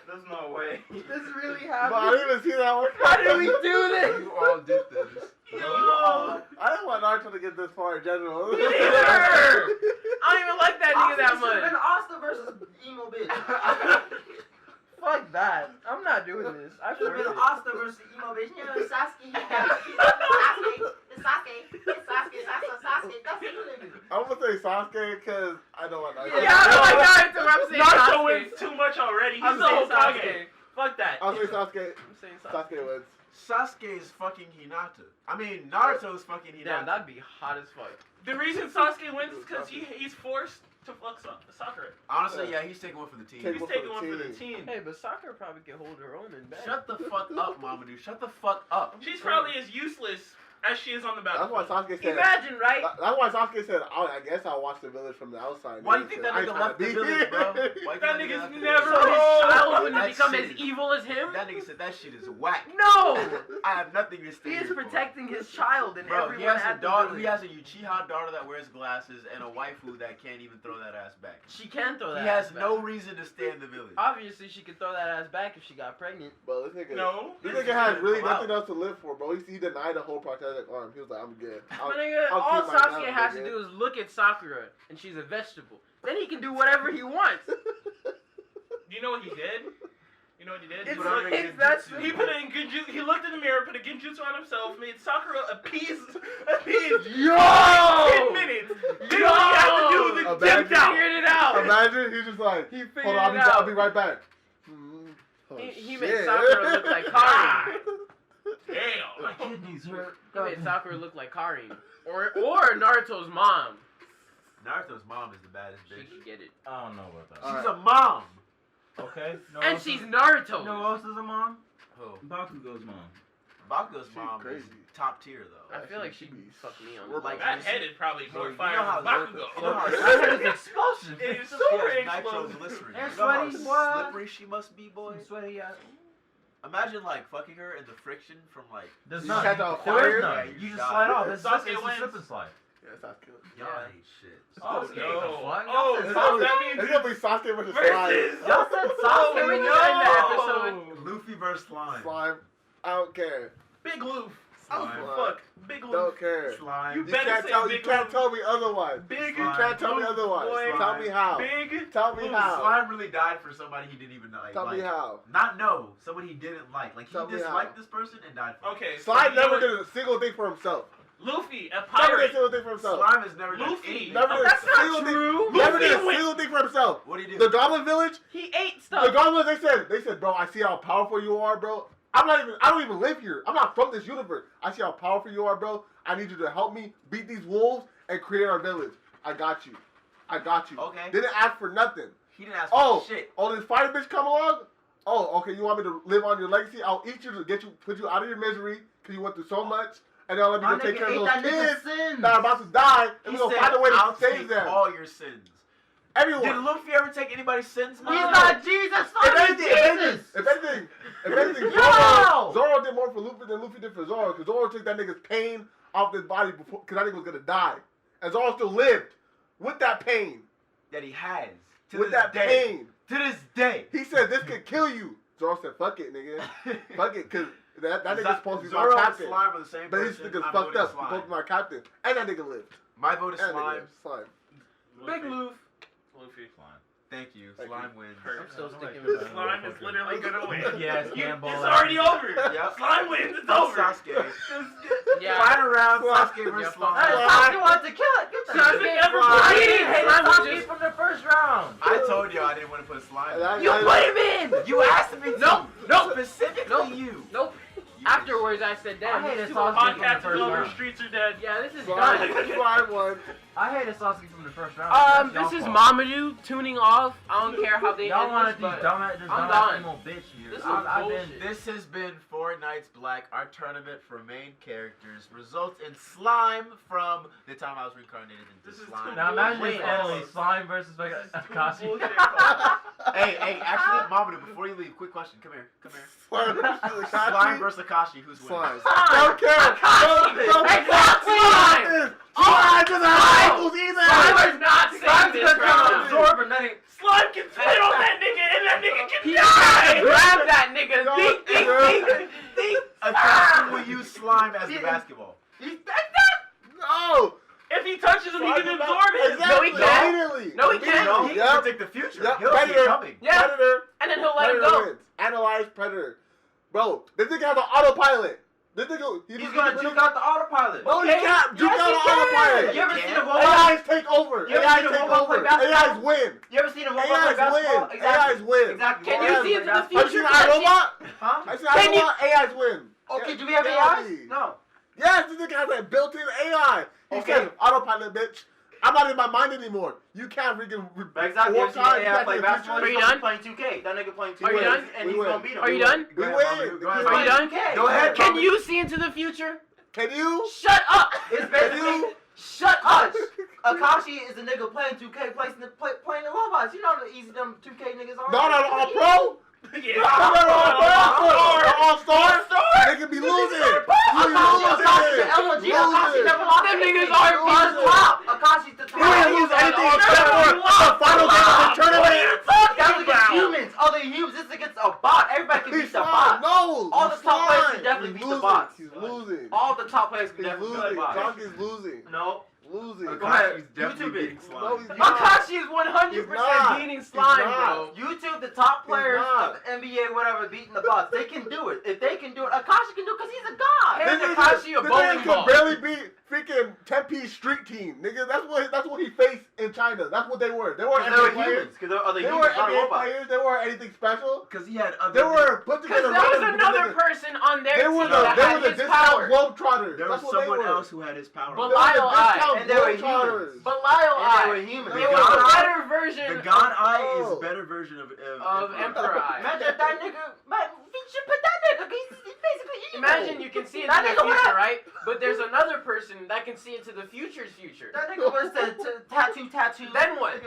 There's no way. This really But I happened. didn't even see that one. How did we do this? You all did this. I didn't want Naruto to get this far in general. Me neither. I don't even like that nigga that It should have been much. Asta versus emo bitch. Fuck that. I'm not doing this. I Should have forget been it. Asta versus emo bitch. You know, Sasuke. Sasuke. That's the nigga. I'm gonna say Sasuke because I don't want Naruto. Yeah, I don't like Naruto. I'm saying Naruto Sasuke. wins too much already. He's I'm the saying Hokage. Sasuke. Fuck that. I'll say Sasuke. I'm saying Sasuke. Sasuke wins. Sasuke is fucking Hinata. I mean, Naruto's fucking Hinata. Damn, that'd be hot as fuck. The reason Sasuke wins is because he's forced to fuck Sakura. Honestly, yeah, he's taking one for the team. Take He's one for taking the one for the team. team. Hey, but Sakura probably can hold her own in bed. Shut the fuck up, Mamadou. Shut the fuck up. She's probably as useless as she is on the That's why battlefield. Sasuke said. Imagine, right? That's why Sasuke said, I guess I'll watch the village from the outside. Why do you He think said, that "I ain't nigga tryna left the be village, here." bro? Why you That think nigga's left the never village? So his child wouldn't That become shit as is- evil as him? That nigga said that shit is whack. No! I have nothing to He say. is protecting his child and Bro, everyone he has a at the daughter. village. He has a Uchiha daughter that wears glasses and a waifu that can't even throw that ass back. She can throw that He has ass back. no reason to stay in the village. Obviously, she could throw that ass back if she got pregnant. Bro, this nigga. No. This This nigga is has gonna really come nothing out. else to live for, bro. He denied the whole prosthetic arm. He was like, I'm good. But nigga, I'll all keep my Sasuke mouth, has nigga. to do is look at Sakura, and she's a vegetable. Then he can do whatever he wants. Do you know what he did? You know what he did? It's, He put- it's that He put in genjutsu. He looked in the mirror, put a genjutsu on himself, made Sakura appease Yo! 10 minutes. Then all he had to do was Imagine- attempt out. Figured it out. Imagine he's just like, He figured hold on, it out. I'll be right back. Oh, He made shit. Sakura look like Karin. Damn. My kidneys hurt. He made Sakura look like Karin. Or Naruto's mom. Naruto's mom is the baddest She bitch. could get it. I don't know about that. She's a mom. Okay. No And else she's is- Naruto. You know who else is a mom? Who? Bakugo's mom. Bakugo's She mom crazy. is top tier though. I feel like She she'd be fuck me on We're the like- That head is probably Bro, more you fire know how than you know how Bakugo. That head is explosive. It is She super has explosive. nitroglycerin. And You know how sweaty, boy. slippery she must be, boy. Sweaty ass. Imagine like fucking her and the friction from like. There's You none. catch on There fire? is none. Yeah, You you just die. slide off. It's Sasuke a wins. slip and slide. Yeah, Sasuke. Y'all ain't shit. Oh, Sasuke, no. the fuck? Oh, It's so gonna that be- means it's gonna be Sasuke versus Slime. versus. Y'all said Oh, Sasuke. Can we no. just end the episode? Luffy versus Slime. Slime. I don't care. Big Loof. Slime. Oh, fuck. Big Loof. Don't care. Slime. You You better can't say tell. You Big can't Loof. tell me otherwise. Big You can't tell me Loof, otherwise. boy. Tell me how. Big Tell me Loof. how. Slime really died for somebody he didn't even like. Tell me how. Not know. Somebody he didn't like. Like he Tell me disliked how. this person and died for it. Okay. Slime you know never what? did a single thing for himself. Luffy, a Never did a pirate. single thing for himself. Slime has never done Luffy. anything. Never for did a That's himself. not single true. thing. Never did a Luffy went- single thing for himself. What do you do? The Goblin Village. He ate The stuff. Goblins. They said, bro, I see how powerful you are, bro. I don't even live here. I'm not from this universe. I see how powerful you are, bro. I need you to help me beat these wolves and create our village. I got you. Okay. Didn't ask for nothing. He didn't ask Oh, for shit. this fire bitch come along? Oh, okay, you want me to live on your legacy? I'll eat you to put you out of your misery because you went through so much. And then I'll let me My go take nigga care of ate those that nigga's kids sins. that are about to die. And He we're going to said, find a way I'll to save take them. all your sins. Everyone. Did Luffy ever take anybody's sins? He's No. not Jesus. If Fuck anything, Jesus. if anything, Yo! Zoro did more for Luffy than Luffy did for Zoro, because Zoro took that nigga's pain off his body before, because that nigga was gonna die, and Zoro still lived with that pain, That he has. To with this that day. pain. To this day. He said this could kill you. Zoro said, "Fuck it, nigga, fuck it," because that nigga's supposed to be Zoro my and captain, Slime are the same but these person. niggas I'm fucked voting up. He's Slime. supposed to be my captain, and that nigga lived. My vote is That nigga Slime. lived. Slime. Big Loof. Luffy. Thank you. Thank Slime you. wins. I'm still sticking Slime with that. Slime is literally gonna win. Yes, You- handball. It's already over. Yep. Slime wins. It's Fuck over. Sasuke. Yeah. Final round, Sasuke Yeah, versus fuck Slime. Sasuke wanted to kill it. Get that Sasuke shit. never Slime. played. He hated Slime was Sasuke just- from the first round. I told you I didn't want to put Slime. That- You that- put him in. You asked me to. Nope. Specifically Nope. you. Nope. You Afterwards, I said, I "Damn, hated he's too Sasuke. old." Podcast is over. round. Streets are dead. Yeah, this is Slime, done. Slime won. I hated Sasuke from the first round. This is Mamadou tuning off. I don't care how they Y'all end wanted this, these but dumbass done. emo bitch here. This is I've been. bullshit. This has been Four Nights Black, our tournament for main characters. Results in slime from the time I was reincarnated into This is slime. Now imagine Wait, this anime, Slime versus like Akashi. Bullshit. Hey, actually, Mamadou, before you leave, quick question. Come here. Slime versus Akashi, who's winning? Slime. Don't care. It's not slime. Slime doesn't have ankles either. Slime is not saying this round. Absorb and then Slime can spit on that nigga, and that nigga can He die. grab that nigga. No, Dink, dink, dink, dink. Akashi will use slime as the basketball. No. If he touches him, he can Slime absorb it. Exactly. No, he can't. Immediately. No, he can't. No, he Yep. can predict the future. Yep. He'll see it Predator. coming. Yeah. Predator. And then he'll let him Predator go. wins. Analyze Predator. Bro, this nigga has an autopilot. This nigga, he's gonna juke out the autopilot. No, he Okay. can't. Juke Yes, out he the can. autopilot. You ever seen a robot? AIs take over. You ever AIs seen a take robot play over. basketball? AIs win. You ever seen a robot play AIs basketball? win. AIs win. Exactly. Can AIs you see win into the basketball. Have you future? seen iRobot? Huh? Have you Can seen you- iRobot? AIs win. Okay, Yeah, do we have yeah. AIs? No. Yes, this nigga has a built-in AI. He Okay. says, autopilot, bitch. I'm not in my mind anymore. You can't freaking... Exactly. You ever seen times the AI back play in the basketball? future. Are you He's done? playing 2K. That nigga playing 2K. Are you done? And We he's win. gonna beat him. Are you done? We Go ahead, win. Mamadou. Go ahead, Are you done? 2K. Go ahead. Can you see into the future? Can you? Shut up. It's Can basically you? shut up. Akashi is a nigga playing 2K, playing the robots. You know how easy them 2K niggas are. No, all pro? Yeah. All-star? They could be losing. Akashi, LG, Akashi never lost. Them niggas anything. are He's the top. Akashi's the top. He didn't lose anything except for the final game of the tournament. That was against humans, other humans. This is against a bot. Everybody can He's beat the fine. bot. No. All the he's top players fine. can definitely He's beat the losing. bots. He's losing. All the top players can He's definitely beat losing. the bots. Donkey's losing. No. Losing. Go ahead. Akashi's definitely YouTube it. beating No, slime. he's not. Akashi is 100% He's not. beating He's slime, not. bro. YouTube, the top players not. of the NBA, whatever, beating the bots. They can do it. If they can do it, Akashi can do it because he's a god. Hey, This Akashi a nigga bowling ball. could barely beat freaking 10-piece street team, nigga. That's what he faced in China. That's what they were. They weren't Because they were NBA players. humans. Because they were other They humans, weren't not NBA robots. players. They weren't anything special. Because he had other. They were put Because together. there was random another niggas. person on their They team were that had the his discount power. globetrotters. There was That's what they someone were. else who had his power. But They were the Lyle Eye. discount And they were globetrotters. Belial And they Eye. were humans. It The was God a Eye- better version The God Eye is Oh. a better version of of Emperor Eye. Imagine that nigga. Man, we should put that nigga. He's basically evil. Imagine you can see into That the nigga future, what? right? But there's another person that can see into the future's future. That nigga was said tattoo. Then what?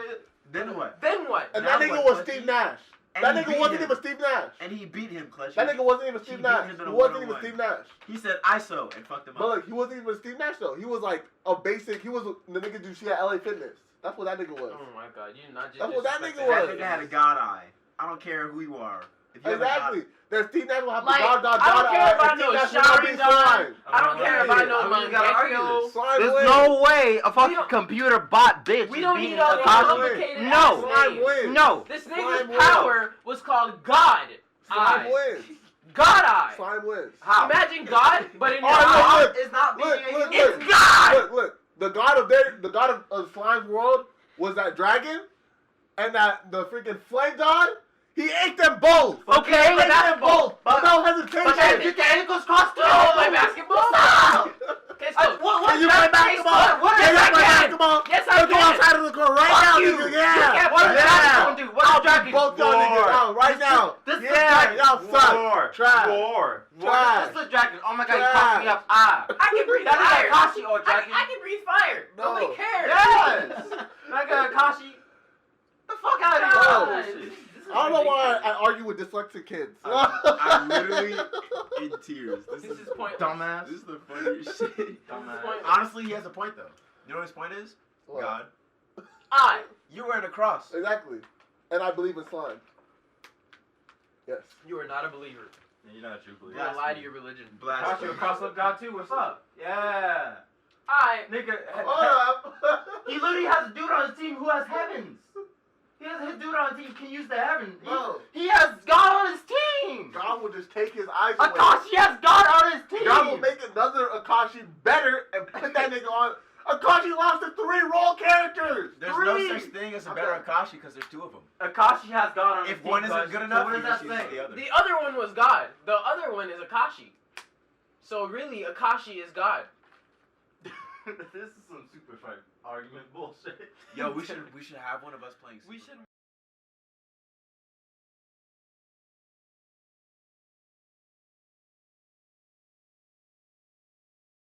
Then what? Then what? And Now that nigga what, was Clutchy? Steve Nash. And That he nigga beat wasn't him. even Steve Nash. And he beat him, Clutch. That nigga wasn't even He Steve beat Nash. him in He a wasn't even 1-on-1. Steve Nash. He said ISO and fucked him But up. look, he wasn't even Steve Nash though. He was like a basic. He was the nigga you see at LA Fitness. That's what that nigga was. Oh my god, you not just. That's what that disrespect nigga That was. nigga had a God Eye. I don't care who you are. If you have a Exactly. There's Steve Nash will have Like, the God I don't care eye, about and no Steve Nash will not be Sharingan. slime. I don't care about no I mean, you gotta argue Mangekyo. this. Slime There's wins. no way a fucking don't- computer bot bitch We is don't beating need all these Akashi. complicated No. ass Slime names. wins. No. This Slime nigga's wins. power was called God Slime Eye. wins. God Eye. Slime wins. How? Imagine God, but in your Oh, eye. look, It's not being Look, a look, human. look. God! Look. The god of Slime's world was that dragon, and that the freaking flame god. He ate them both. Okay, He but ate that's them both. Without hesitation. but that's Get the ankles crossed too. Can I play basketball? Okay, so Can you play basketball? What Can is you play that? basketball? Yes, I Let's go can. outside of the court right Fuck now, you. nigga. Yeah. What is Dragon gonna do? What is Dragon? Both y'all niggas out right now. This is Yeah, Dragon. y'all suck. War. Trash. War. Trash. This is Dragon. Oh my god, you Trash. crossed me up. Ah. I can breathe That fire. is Akashi or Dragon. I can breathe fire. No. Nobody cares. Yes. That guy Akashi. The fuck out of God. here. This is I don't know why ridiculous. I argue with dyslexic kids. I'm literally in tears. This is pointless. Dumbass. This is the funniest shit. This is pointless. Honestly, he has a point though. You know what his point is? What? God. I. You're wearing a cross. Exactly. And I believe in slime. Yes. You are not a believer. You're not a true You're believer. gonna lie to your religion. Akashi Blasphemy. will cross up God too. What's up? Yeah. I. Nigga. Hold up. He literally has a dude on his team who has heavens. He has a dude on his team who can use the heavens. Bro. He has God on his team. God will just take his eyes away. Akashi has God on his team. God will make another Akashi better and put that nigga on. Akashi lost to 3 role characters. There's 3. no such thing as a better Okay. Akashi because there's 2 of them. Akashi has God on his If team. one isn't guys. good So enough, what he does that just uses say? the other. The other one was God. The other one is Akashi. So really, Akashi is God. This is some super fight argument bullshit. Yo, we should have one of us playing. We Super should